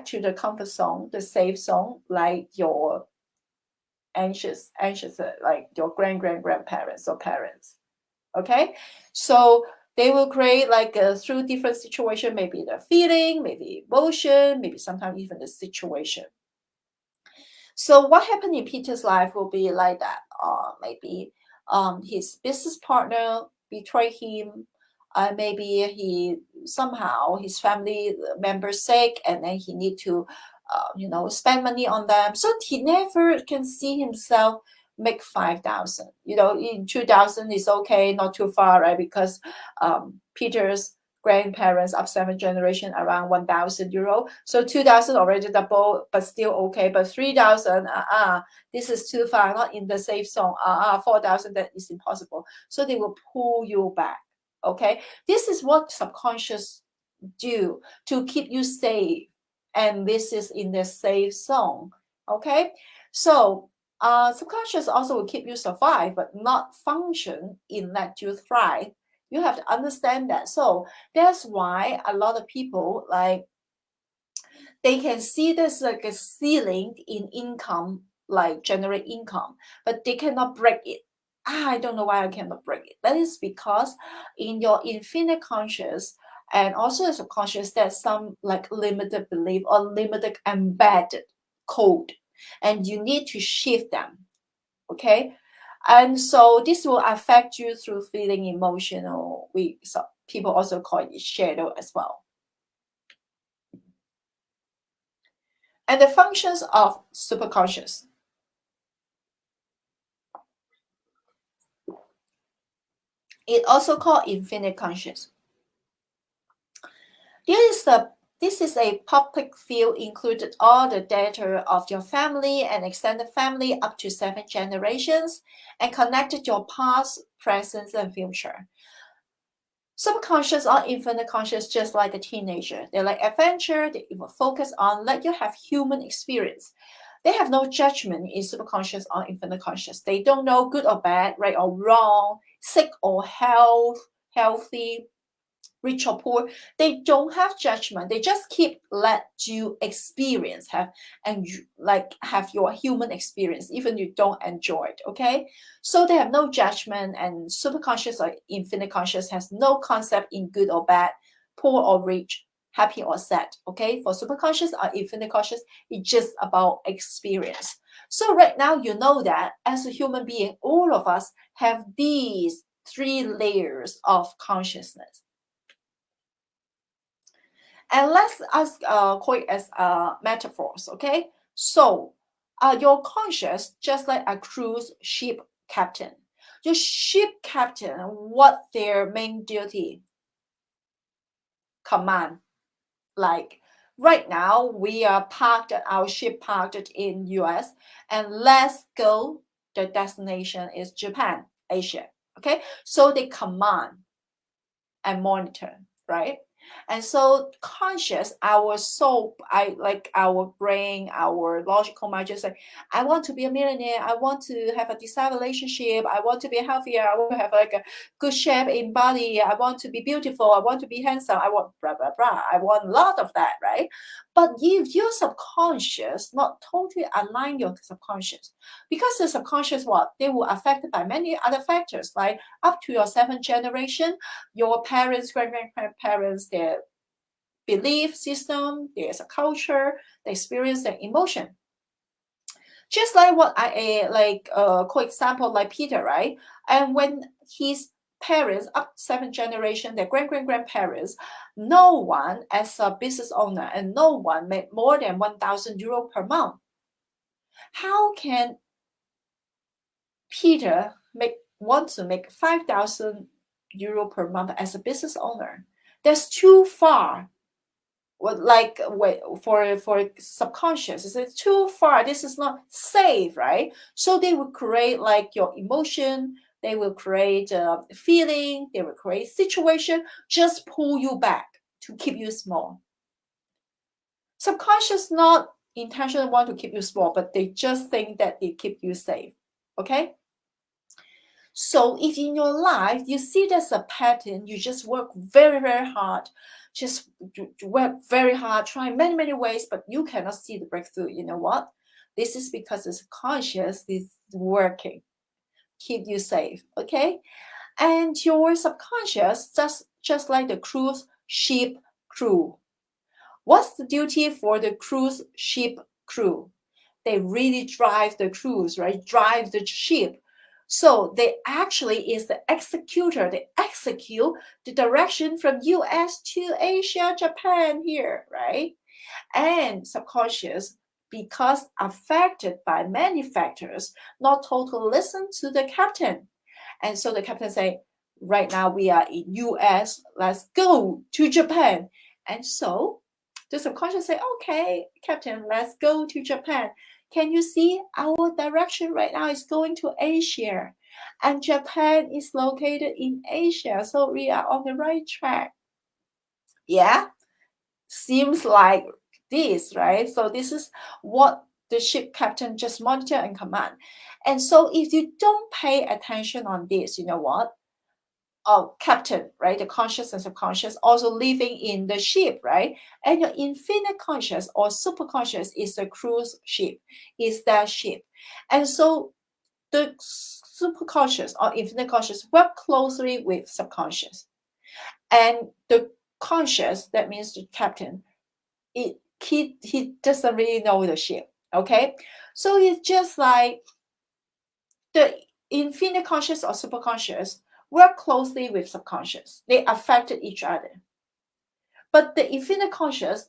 to the comfort zone, the safe zone, like your anxious, like your grandparents or parents. Okay, so they will create like through different situation, maybe the feeling, maybe emotion, maybe sometimes even the situation. So what happened in Peter's life will be like that. Maybe his business partner betrayed him. Maybe he somehow his family members sick, and then he need to, spend money on them. So he never can see himself make 5,000. In 2,000 is okay, not too far, right? Because Peter's grandparents of 7th generation around 1,000 euro. So 2,000 already double, but still okay. But 3,000, this is too far, not in the safe zone. 4,000, that is impossible. So they will pull you back. Okay, this is what subconscious do to keep you safe, and this is in the safe zone. Okay, so subconscious also will keep you survive, but not function in let you thrive. You have to understand that. So that's why a lot of people, like, they can see there's like a ceiling in income, like generate income, but they cannot break it. I don't know why I cannot break it. That is because in your infinite conscious and also the subconscious, there's some like limited belief or limited embedded code, and you need to shift them. Okay, and so this will affect you through feeling emotional. So people also call it shadow as well. And the functions of superconscious. It also called infinite conscious. This is a public field, included all the data of your family and extended family up to 7 generations, and connected your past, present, and future. Subconscious or infinite conscious, just like a teenager. They like adventure. They will focus on let you have human experience. They have no judgment in superconscious or infinite conscious. They don't know good or bad, right or wrong, sick or healthy, rich or poor. They don't have judgment. They just let you experience, have your human experience, even you don't enjoy it. Okay, so they have no judgment, and superconscious or infinite conscious has no concept in good or bad, poor or rich, happy or sad. Okay, for superconscious or infinite conscious, it's just about experience. So right now, you know that as a human being, all of us have these 3 layers of consciousness. And let's ask quick as metaphors. Okay, so your conscious, just like a cruise ship captain. Your ship captain, what their main duty? Command. Like right now, we are our ship parked in US, and let's go. The destination is Japan, Asia. Okay, so they command and monitor, right? And so conscious, our soul, our brain, our logical mind just say, I want to be a millionaire, I want to have a desired relationship, I want to be healthier, I want to have like a good shape in body, I want to be beautiful, I want to be handsome, I want blah blah blah, I want a lot of that, right? But if your subconscious not totally align your subconscious, because the subconscious, they will affected by many other factors, like up to your 7th generation, your parents, grandparents, their belief system, there's a culture, the experience, the emotion. Just like what quick example, like Peter, right? And when his parents, up 7th generation, their grandparents, no one as a business owner, and no one made more than 1,000 euro per month. How can Peter want to make 5,000 euro per month as a business owner? That's too far. For subconscious, it's too far. This is not safe, right? So they will create like your emotion. They will create a feeling. They will create situation. Just pull you back to keep you small. Subconscious not intentionally want to keep you small, but they just think that they keep you safe. Okay. So if in your life you see there's a pattern, you just work very, very hard, just work very hard, try many, many ways, but you cannot see the breakthrough. You know what? This is because the subconscious is working, keep you safe, okay? And your subconscious, just like the cruise ship crew. What's the duty for the cruise ship crew? They really drive the cruise, right? Drive the ship. So they actually is the executor. They execute the direction from US to Asia, Japan here, right? And subconscious, because affected by many factors, not totally listen to the captain. And so the captain say, right now we are in US, let's go to Japan. And so the subconscious say, okay, captain, let's go to Japan. Can you see our direction right now is going to Asia, and Japan is located in Asia, so we are on the right track. Yeah, seems like this, right? So this is what the ship captain just monitor and command. And so if you don't pay attention on this, you know what? Oh, captain, right? The conscious and subconscious also living in the ship, right? And your infinite conscious or superconscious is the cruise ship, is that ship. And so the superconscious or infinite conscious work closely with subconscious. And the conscious, that means the captain, he doesn't really know the ship, okay? So it's just like the infinite conscious or superconscious work closely with subconscious. They affected each other. But the infinite conscious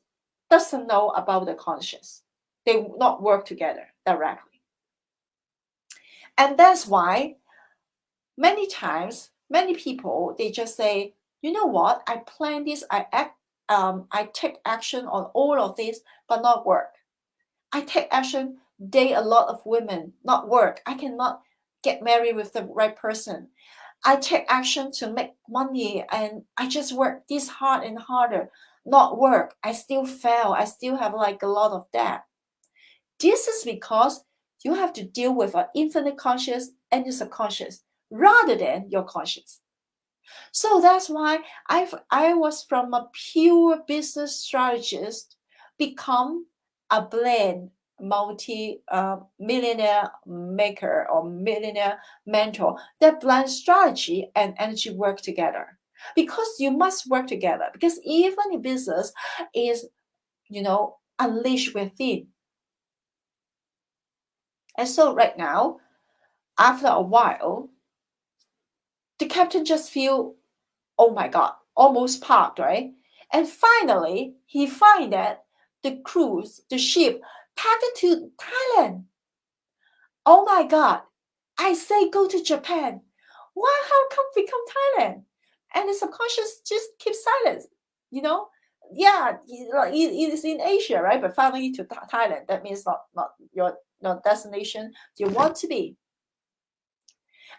doesn't know about the conscious. They will not work together directly. And that's why many times, many people, they just say, you know what, I plan this, I take action on all of this, but not work. I take action, date a lot of women, not work. I cannot get married with the right person. I take action to make money and I just work this hard and harder, not work. I still fail. I still have like a lot of debt. This is because you have to deal with an infinite conscious and your subconscious rather than your conscious. So that's why I was from a pure business strategist become a blend millionaire maker or millionaire mentor that blends strategy and energy work together, because you must work together, because even in business is unleashed within. And so right now, after a while, the captain just feel, oh my God, almost parked, right? And finally, he find that the ship, packed to Thailand. Oh my God, I say go to Japan. Why, how come we come Thailand? And the subconscious just keeps silent, you know? Yeah, it is in Asia, right? But finally to Thailand, that means not your destination you want to be.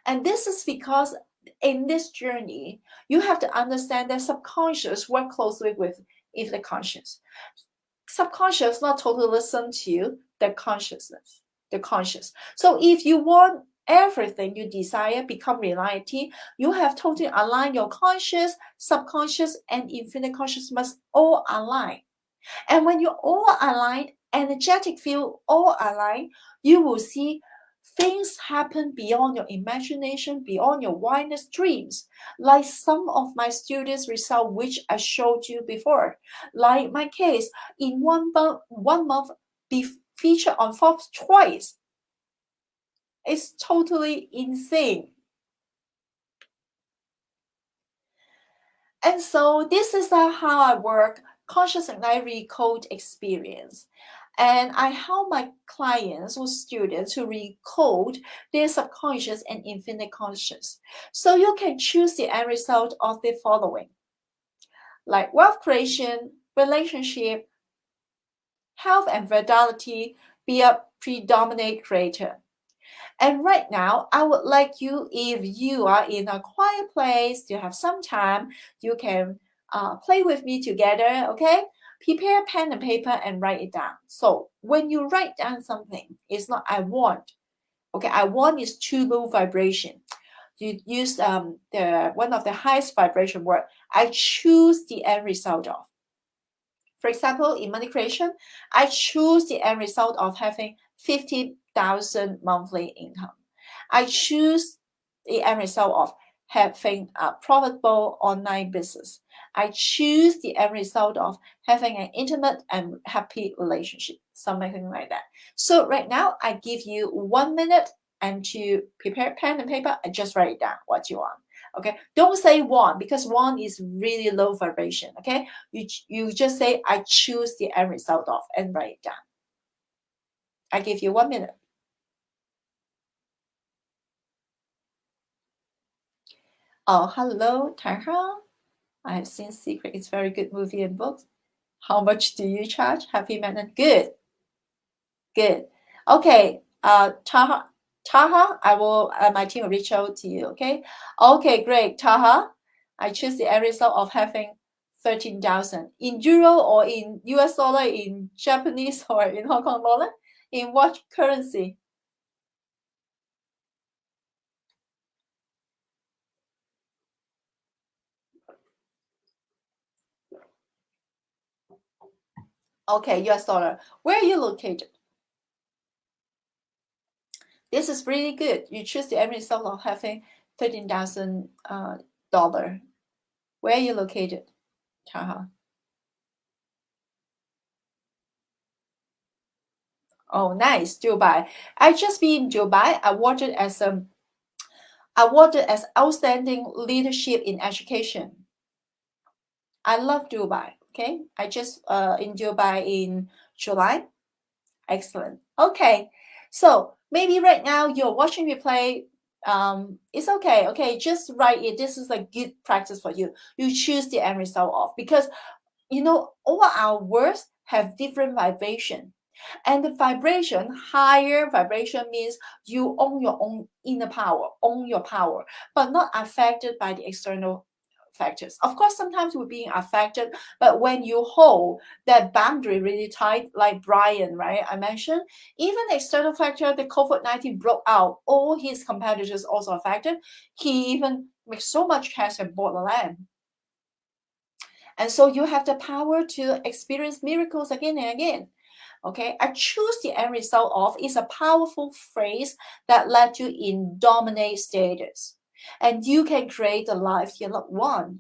And this is because in this journey, you have to understand that subconscious work closely with the conscious. Subconscious not totally listen to the consciousness, the conscious. So if you want everything you desire become reality, you have totally align your conscious, subconscious, and infinite conscious must all align. And when you all align, energetic field all align, you will see things happen beyond your imagination, beyond your wildest dreams. Like some of my students' result, which I showed you before. Like my case, in 1 month, be featured on Forbes twice. It's totally insane. And so this is how I work, Conscious Ignite Recode Experience. And I help my clients or students to recode their subconscious and infinite conscious. So you can choose the end result of the following, like wealth creation, relationship, health and vitality, be a predominant creator. And right now, I would like you, if you are in a quiet place, you have some time, you can play with me together, okay? Prepare pen and paper and write it down. So when you write down something, it's not I want. Okay, I want is too low vibration. You use the one of the highest vibration word. I choose the end result of. For example, in money creation, I choose the end result of having 50,000 monthly income. I choose the end result of having a profitable online business. I choose the end result of having an intimate and happy relationship, something like that. So right now, I give you 1 minute and to prepare pen and paper and just write down what you want. Okay, don't say want, because want is really low vibration. Okay, you just say I choose the end result of and write it down. I give you 1 minute. Oh, hello, Tara. I have seen Secret. It's very good movie and books. How much do you charge? Happy man. Good. Good. Okay. Taha, I will. My team will reach out to you. Okay. Okay. Great. Taha, I choose the end result of having 13,000 in euro or in US dollar, in Japanese or in Hong Kong dollar. In what currency? Okay, US dollar. Where are you located? This is really good. You choose the end result of having $13,000. Where are you located, Taha? Oh, nice, Dubai. I just been in Dubai. Awarded as outstanding leadership in education. I love Dubai. Okay, I just in Dubai in July. Excellent. Okay, so maybe right now you're watching replay. It's okay. Okay, just write it. This is a good practice for you. You choose the end result of, because you know all our words have different vibration. And the vibration, higher vibration, means you own your own inner power, own your power, but not affected by the external factors. Of course, sometimes we're being affected, but when you hold that boundary really tight, like Brian, right? I mentioned, even the external factor, the COVID-19 broke out, all his competitors also affected. He even makes so much cash and bought the land. And so you have the power to experience miracles again and again. Okay, I choose the end result of is a powerful phrase that led you in dominate status. And you can create the life you want.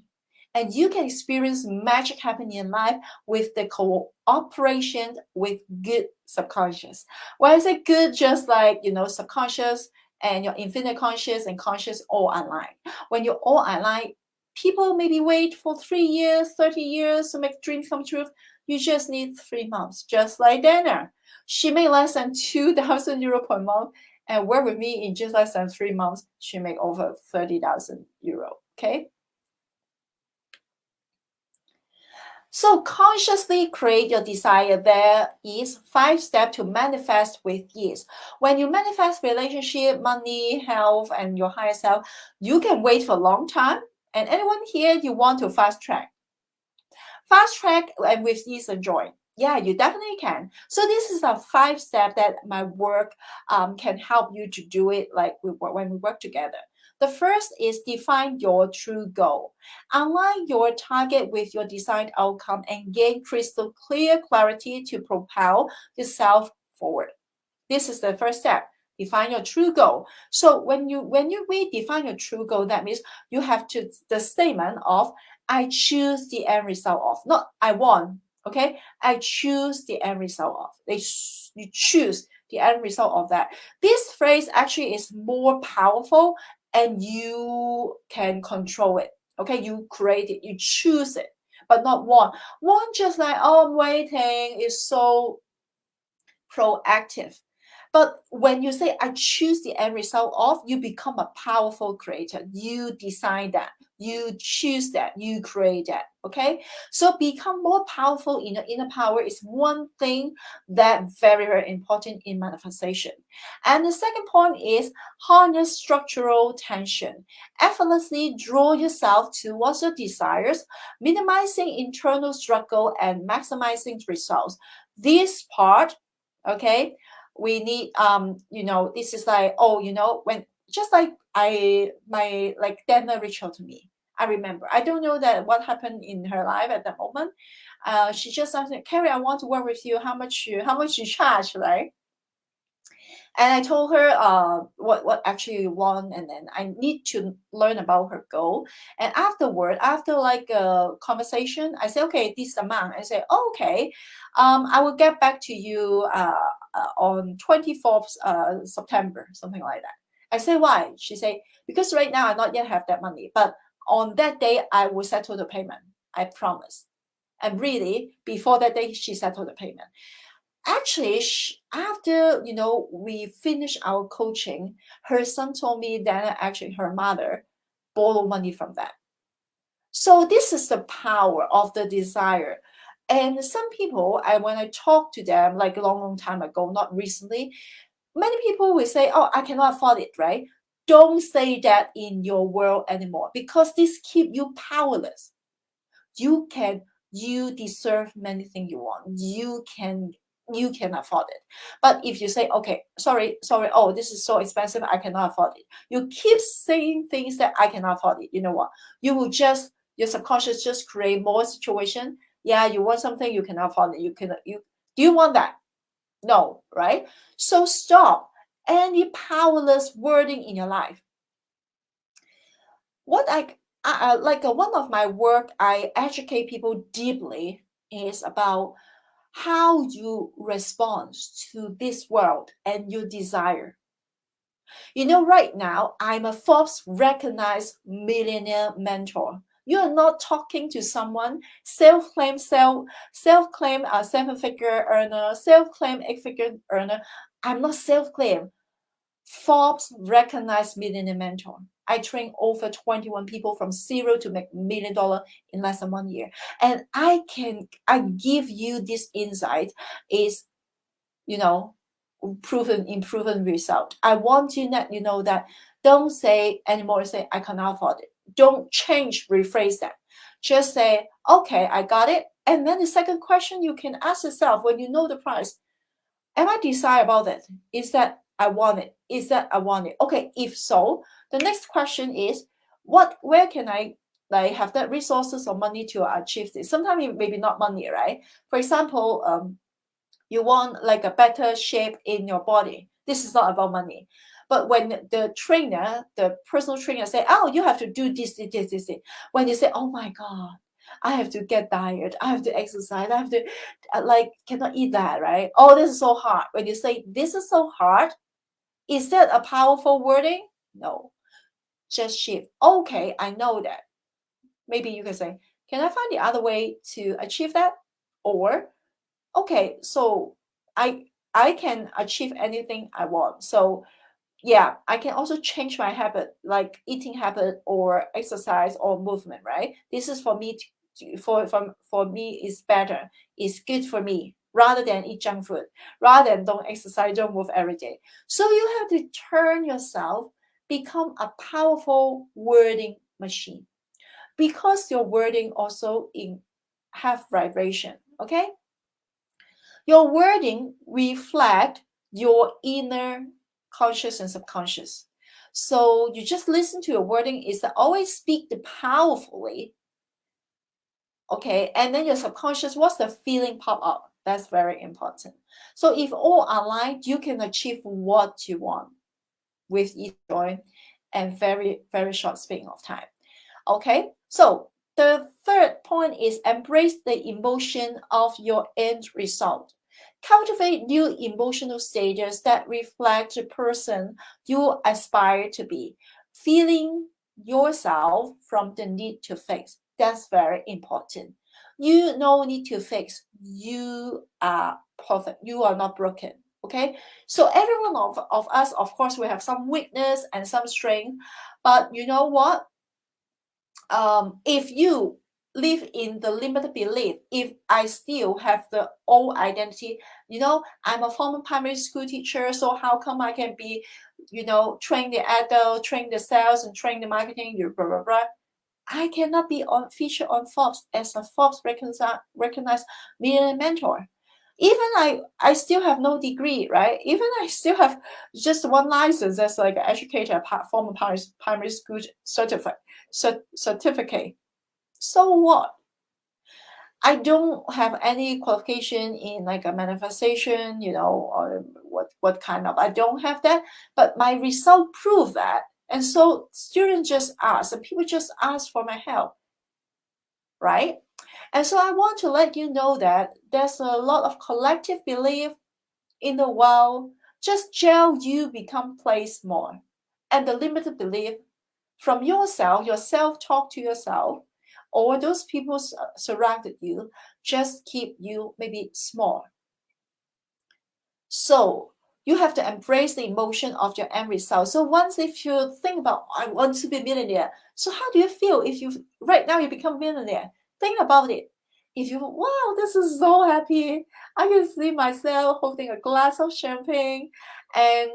And you can experience magic happening in life with the cooperation with good subconscious. Why is it good? Just like, subconscious and your infinite conscious and conscious all align. When you're all aligned, people maybe wait for 3 years, 30 years to make dreams come true. You just need 3 months, just like Dana. She made less than 2,000 euro per month and work with me in just less than 3 months. She made over 30,000 euro. Okay. So consciously create your desire. There is 5 steps to manifest with ease. When you manifest relationship, money, health, and your higher self, you can wait for a long time. And anyone here, you want to fast track. Fast track and with ease and joy. Yeah, you definitely can. So this is a 5 step that my work can help you to do it, like when we work together. The first is define your true goal. Align your target with your desired outcome and gain crystal clear clarity to propel yourself forward. This is the first step. Define your true goal. So when you redefine your true goal, that means you have to the statement of I choose the end result of, not I want. Okay, I choose the end result of. You choose the end result of that. This phrase actually is more powerful, and you can control it. Okay, you create it, you choose it, but not want. Want just like, oh, I'm waiting, is so proactive. But when you say, I choose the end result of, you become a powerful creator. You decide that, you choose that, you create that. Okay. So become more powerful in your inner power is one thing that very, very important in manifestation. And the second point is harness structural tension. Effortlessly draw yourself towards your desires, minimizing internal struggle and maximizing results. This part, okay, we need this is like, oh, when just like Dana reached out to me. I remember, I don't know that what happened in her life at the moment. She just said, Carrie, I want to work with you. How much you charge, right? And I told her what actually you want, and then I need to learn about her goal. And afterward, after like a conversation, I say, okay, this amount. I say, oh, okay, I will get back to you on 24th September, something like that. I say, why? She say, because right now I not yet have that money, but on that day I will settle the payment. I promise. And really, before that day, she settled the payment. Actually, after we finished our coaching, her son told me that actually her mother borrowed money from that. So this is the power of the desire. And some people, when I talk to them like a long time ago, not recently, many people will say, oh, I cannot afford it, right? Don't say that in your world anymore, because this keep you powerless. You deserve many things you want. You can afford it. But if you say, okay, sorry, oh, this is so expensive, I cannot afford it, you keep saying things that I cannot afford it, you know what, you will just, your subconscious just create more situation. Yeah, you want something, you cannot afford it, do you want that? No, right? So stop any powerless wording in your life. What I like one of my work I educate people deeply is about how you respond to this world and your desire. Right now I'm a Forbes-Recognized millionaire mentor. You are not talking to someone self-claimed seven-figure earner, self-claimed eight-figure earner. I'm not self-claimed. Forbes-Recognized millionaire mentor. I train over 21 people from zero to make $1 million in less than 1 year. And I give you this insight is, proven result. I want you that that don't say anymore, say I cannot afford it. Don't change, rephrase that. Just say, okay, I got it. And then the second question you can ask yourself when you know the price, am I decide about it? Is that I want it? Is that I want it? Okay, if so, the next question is, where can I like have that resources or money to achieve this? Sometimes it maybe not money, right? For example, you want like a better shape in your body. This is not about money. But when the personal trainer say, oh, you have to do this. When you say, oh my God, I have to get diet, I have to exercise, I have to cannot eat that, right? Oh, this is so hard. When you say this is so hard, is that a powerful wording? No, just shift. Okay, I know that. Maybe you can say, can I find the other way to achieve that? Or, okay, so I can achieve anything I want. So yeah, I can also change my habit, like eating habit or exercise or movement, right? This is for me for me is better, is good for me, rather than eat junk food, rather than don't exercise, don't move every day. So you have to turn yourself, become a powerful wording machine, because your wording also have vibration, okay? Your wording reflect your inner conscious and subconscious. So you just listen to your wording is that always speak the powerfully. Okay, and then your subconscious, what's the feeling pop up? That's very important. So if all aligned, you can achieve what you want with each joy and very, very short span of time. Okay, so the third point is embrace the emotion of your end result. Cultivate new emotional stages that reflect the person you aspire to be. Feeling yourself from the need to fix. That's very important. You no need to fix. You are perfect. You are not broken. Okay. So every one of us, of course, we have some weakness and some strength. But you know what? If you live in the limited belief, if I still have the old identity, I'm a former primary school teacher, so how come I can be, train the adult, train the sales, and train the marketing, blah, blah, blah. I cannot be featured on Forbes as a Forbes-recognized millionaire mentor. Even I still have no degree, right? Even I still have just one license as like an educator, former primary school certificate. So what? I don't have any qualification in like a manifestation, you know, or what kind of, I don't have that, but my result prove that. And so students just ask, and people just ask for my help, right? And so I want to let you know that there's a lot of collective belief in the world. Just gel you become place more. And the limited belief from yourself, your self-talk to yourself, or those people surrounded you, just keep you maybe small. So you have to embrace the emotion of your end result. So once if you think about, I want to be a millionaire. So how do you feel if you right now you become a millionaire? Think about it. If you, wow, this is so happy. I can see myself holding a glass of champagne and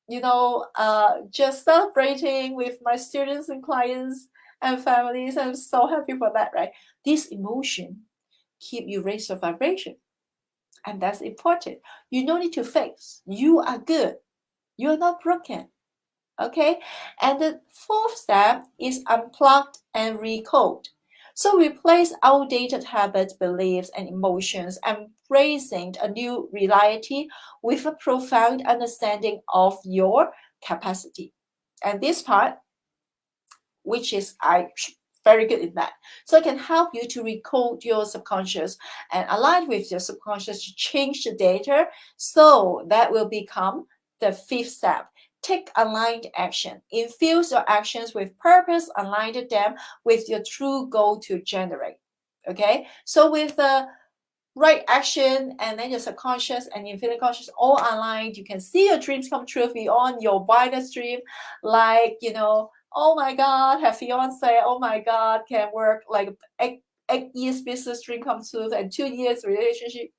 you know, just celebrating with my students and clients and families. I'm so happy for that, right? This emotion keep you raise your vibration. And that's important. You don't need to fix. You are good. You are not broken. Okay? And the fourth step is unplug and recode. So replace outdated habits, beliefs, and emotions, embracing a new reality with a profound understanding of your capacity. And this part, which is I very good in that. So I can help you to recode your subconscious and align with your subconscious to change the data. So that will become the fifth step. Take aligned action. Infuse your actions with purpose, align them with your true goal to generate. Okay, so with the right action and then your subconscious and your infinite conscious all aligned, you can see your dreams come true beyond your wildest dream. Like, you know, oh my God, have fiance, oh my God, can work like 8 years business dream come true and 2 years relationship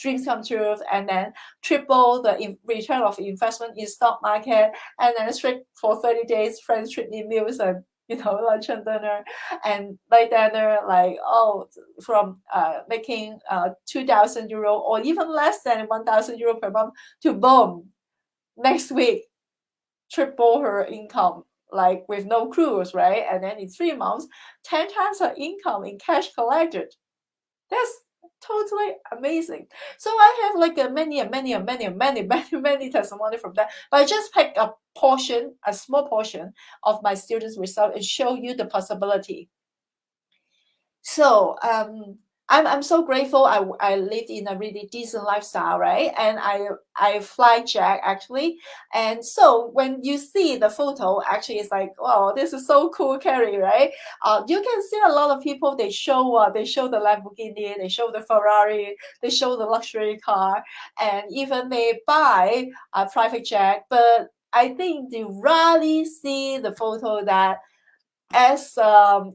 dreams come true, and then triple the return of investment in stock market, and then straight for 30 days friends treat me meals and you know lunch and dinner, and like dinner like oh from making 2,000 euro or even less than 1,000 euro per month to boom next week triple her income like with no cruise, right? And then in 3 months 10 times her income in cash collected. That's totally amazing. So I have like many testimony from that. But I just pick a portion, a small portion of my students' result and show you the possibility. So I'm so grateful. I lived in a really decent lifestyle, right? And I fly jet actually. And so when you see the photo, actually it's like, wow, this is so cool, Carrie, right? You can see a lot of people. They show the Lamborghini, they show the Ferrari, they show the luxury car, and even they buy a private jet. But I think they rarely see the photo that as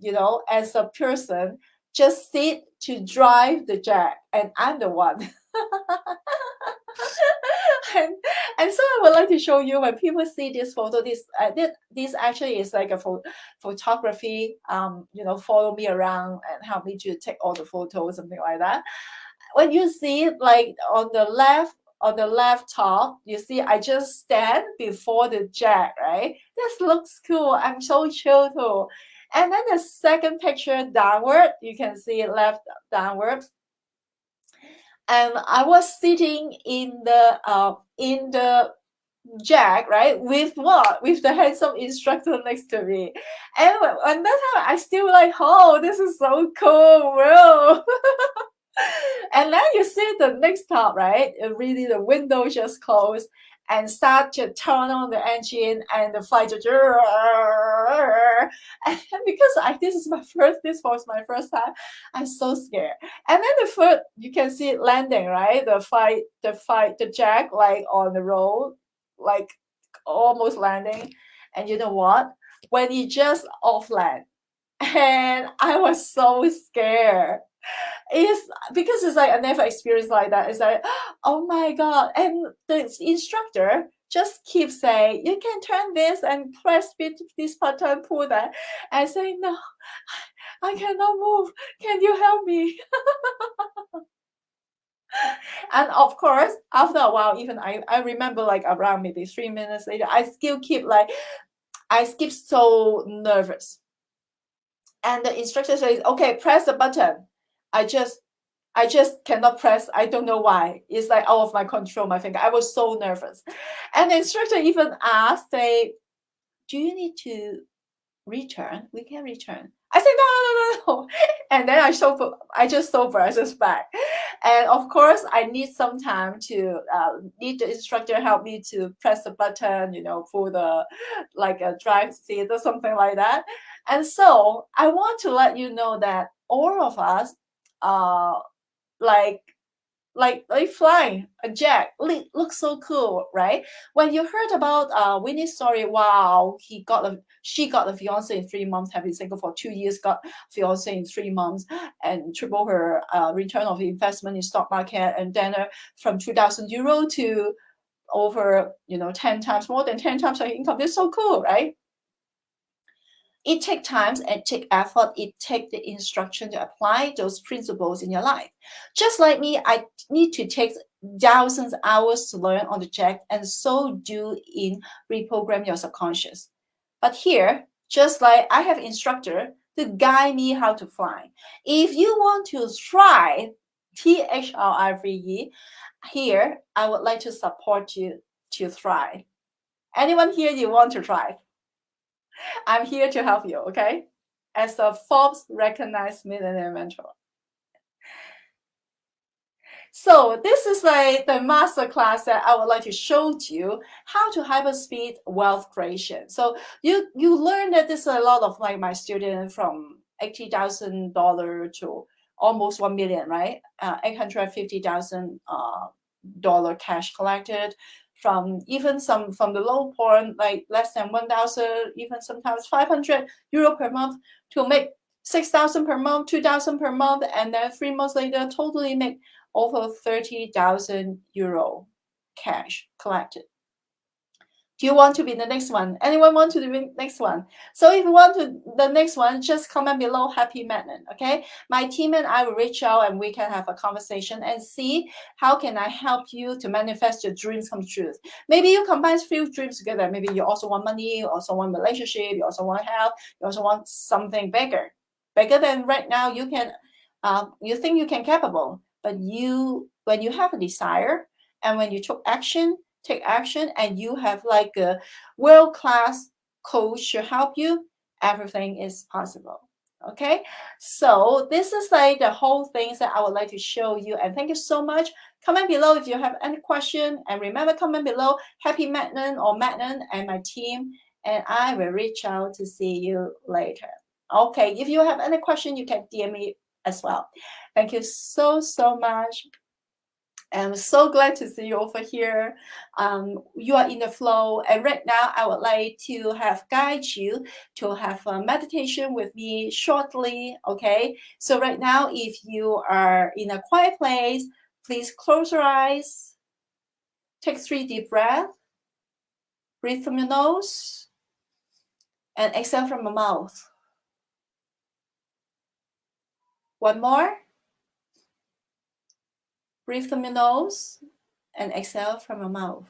you know, as a person just sit to drive the jet and I'm the one. and, and so I would like to show you when people see this photo, this actually is like a photography, you know, follow me around and help me to take all the photos, something like that. When you see it like on the left top, you see I just stand before the jet, right? This looks cool. I'm so chill too. And then the second picture downward, you can see it left downward. And I was sitting in the jet, right? With what? With the handsome instructor next to me. And when that time I still like, oh, this is so cool, bro. And then you see the next top, right? Really, the window just closed and start to turn on the engine and the flight just and because this was my first time, I'm so scared. And then the first you can see it landing, right? The jack like on the road, like almost landing. And you know what? When it just off land, and I was so scared. It's because it's like I never experienced like that. It's like, oh my God. And the instructor just keeps saying, you can turn this and press this button, pull that. I say, no, I cannot move. Can you help me? And of course, after a while, even I remember like around maybe 3 minutes later, I still keep like, I keep so nervous. And the instructor says, okay, press the button. I just cannot press. I don't know why. It's like out of my control, my finger. I was so nervous. And the instructor even asked, say, do you need to return? We can return. I said, no, no, no, no. And then I just saw Bryce's back. And of course, I need some time to need the instructor help me to press the button, you know, for the like a drive seat or something like that. And so I want to let you know that all of us, like flying a jet looks so cool, right? When you heard about Winnie's story, wow, she got a fiance in 3 months, have been single for 2 years, got fiance in 3 months, and triple her return of investment in stock market, and then from 2,000 euro to over 10 times, more than 10 times her income. It's so cool, right? It takes time and take effort. It takes the instruction to apply those principles in your life. Just like me, I need to take thousands of hours to learn on the jet, and so do in reprogram your subconscious. But here, just like I have instructor to guide me how to fly. If you want to thrive, THRIVE, here I would like to support you to thrive. Anyone here you want to thrive? I'm here to help you, okay? As a Forbes-Recognized Millionaire mentor. So this is like the masterclass that I would like to show to you how to hyperspeed wealth creation. So you learn that there's a lot of like my students from $80,000 to almost 1 million, right? $850,000 dollar cash collected, from even some from the low point like less than 1,000, even sometimes 500 euro per month, to make 6,000 per month, 2,000 per month, and then 3 months later totally make over 30,000 euro cash collected. Do you want to be the next one? Anyone want to be the next one? So if you want to the next one, just comment below happy magnet, okay? My team and I will reach out and we can have a conversation and see how can I help you to manifest your dreams come true. Maybe you combine few dreams together. Maybe you also want money, you also want relationship, you also want health, you also want something bigger than right now. You can, you think you can capable, but when you have a desire and when you take action, and you have like a world-class coach to help you, everything is possible. Okay, so this is like the whole things that I would like to show you, and thank you so much. Comment below if you have any question, and remember, comment below happy Magnan or Magnan and my team, and I will reach out to see you later. Okay, if you have any question, you can DM me as well. Thank you so much. I'm so glad to see you over here. You are in the flow, and right now I would like to guide you to have a meditation with me shortly. Okay, so right now, if you are in a quiet place, please close your eyes, take 3 deep breaths, breathe from your nose, and exhale from your mouth. One more. Breathe from your nose and exhale from your mouth.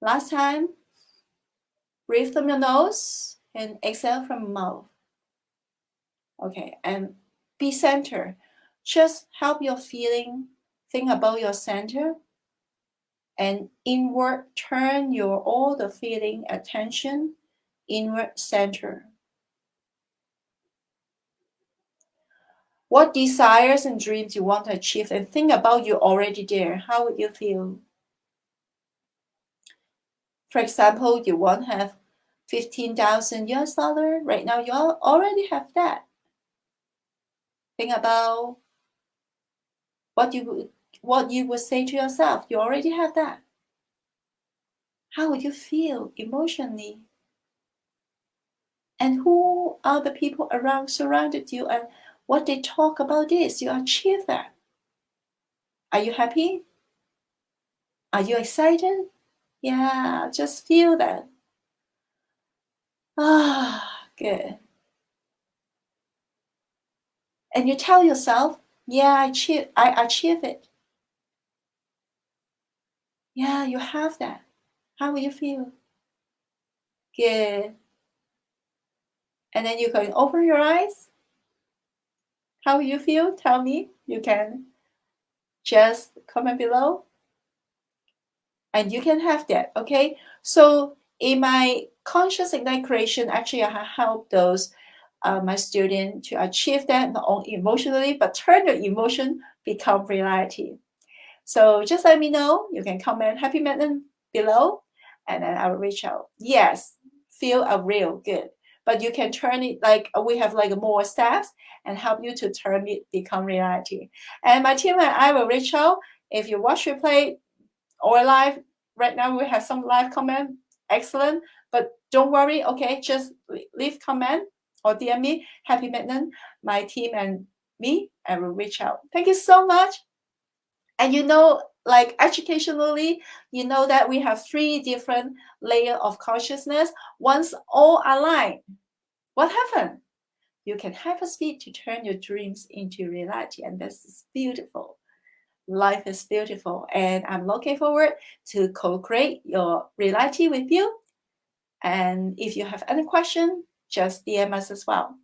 Last time. Breathe from your nose and exhale from your mouth. Okay, and be centered. Just help your feeling. Think about your center. And inward, turn your all the feeling attention inward center. What desires and dreams you want to achieve, and think about you already there. How would you feel? For example, you want to have 15,000 US dollar. Right now, you already have that. Think about what you would say to yourself. You already have that. How would you feel emotionally? And who are the people around surrounded you, and what they talk about this? You achieve that. Are you happy? Are you excited? Yeah, just feel that. Ah, good. And you tell yourself, yeah, I achieve it. Yeah, you have that. How will you feel? Good. And then you can open your eyes How you feel? Tell me. You can just comment below. And you can have that, okay? So in my conscious ignite creation, actually I help those my students to achieve that not only emotionally, but turn your emotion become reality. So just let me know. You can comment happy madness below, and then I will reach out. Yes, feel a real good, but you can turn it like we have like more steps and help you to turn it become reality. And my team and I will reach out. If you watch replay or live, right now we have some live comment. Excellent, but don't worry. Okay, just leave comment or DM me happy madness. My team and me, I will reach out. Thank you so much. And you know, like educationally, you know that we have 3 different layers of consciousness. Once all align, what happened? You can hyperspeed to turn your dreams into reality, and this is beautiful. Life is beautiful, and I'm looking forward to co-create your reality with you. And if you have any question, just DM us as well.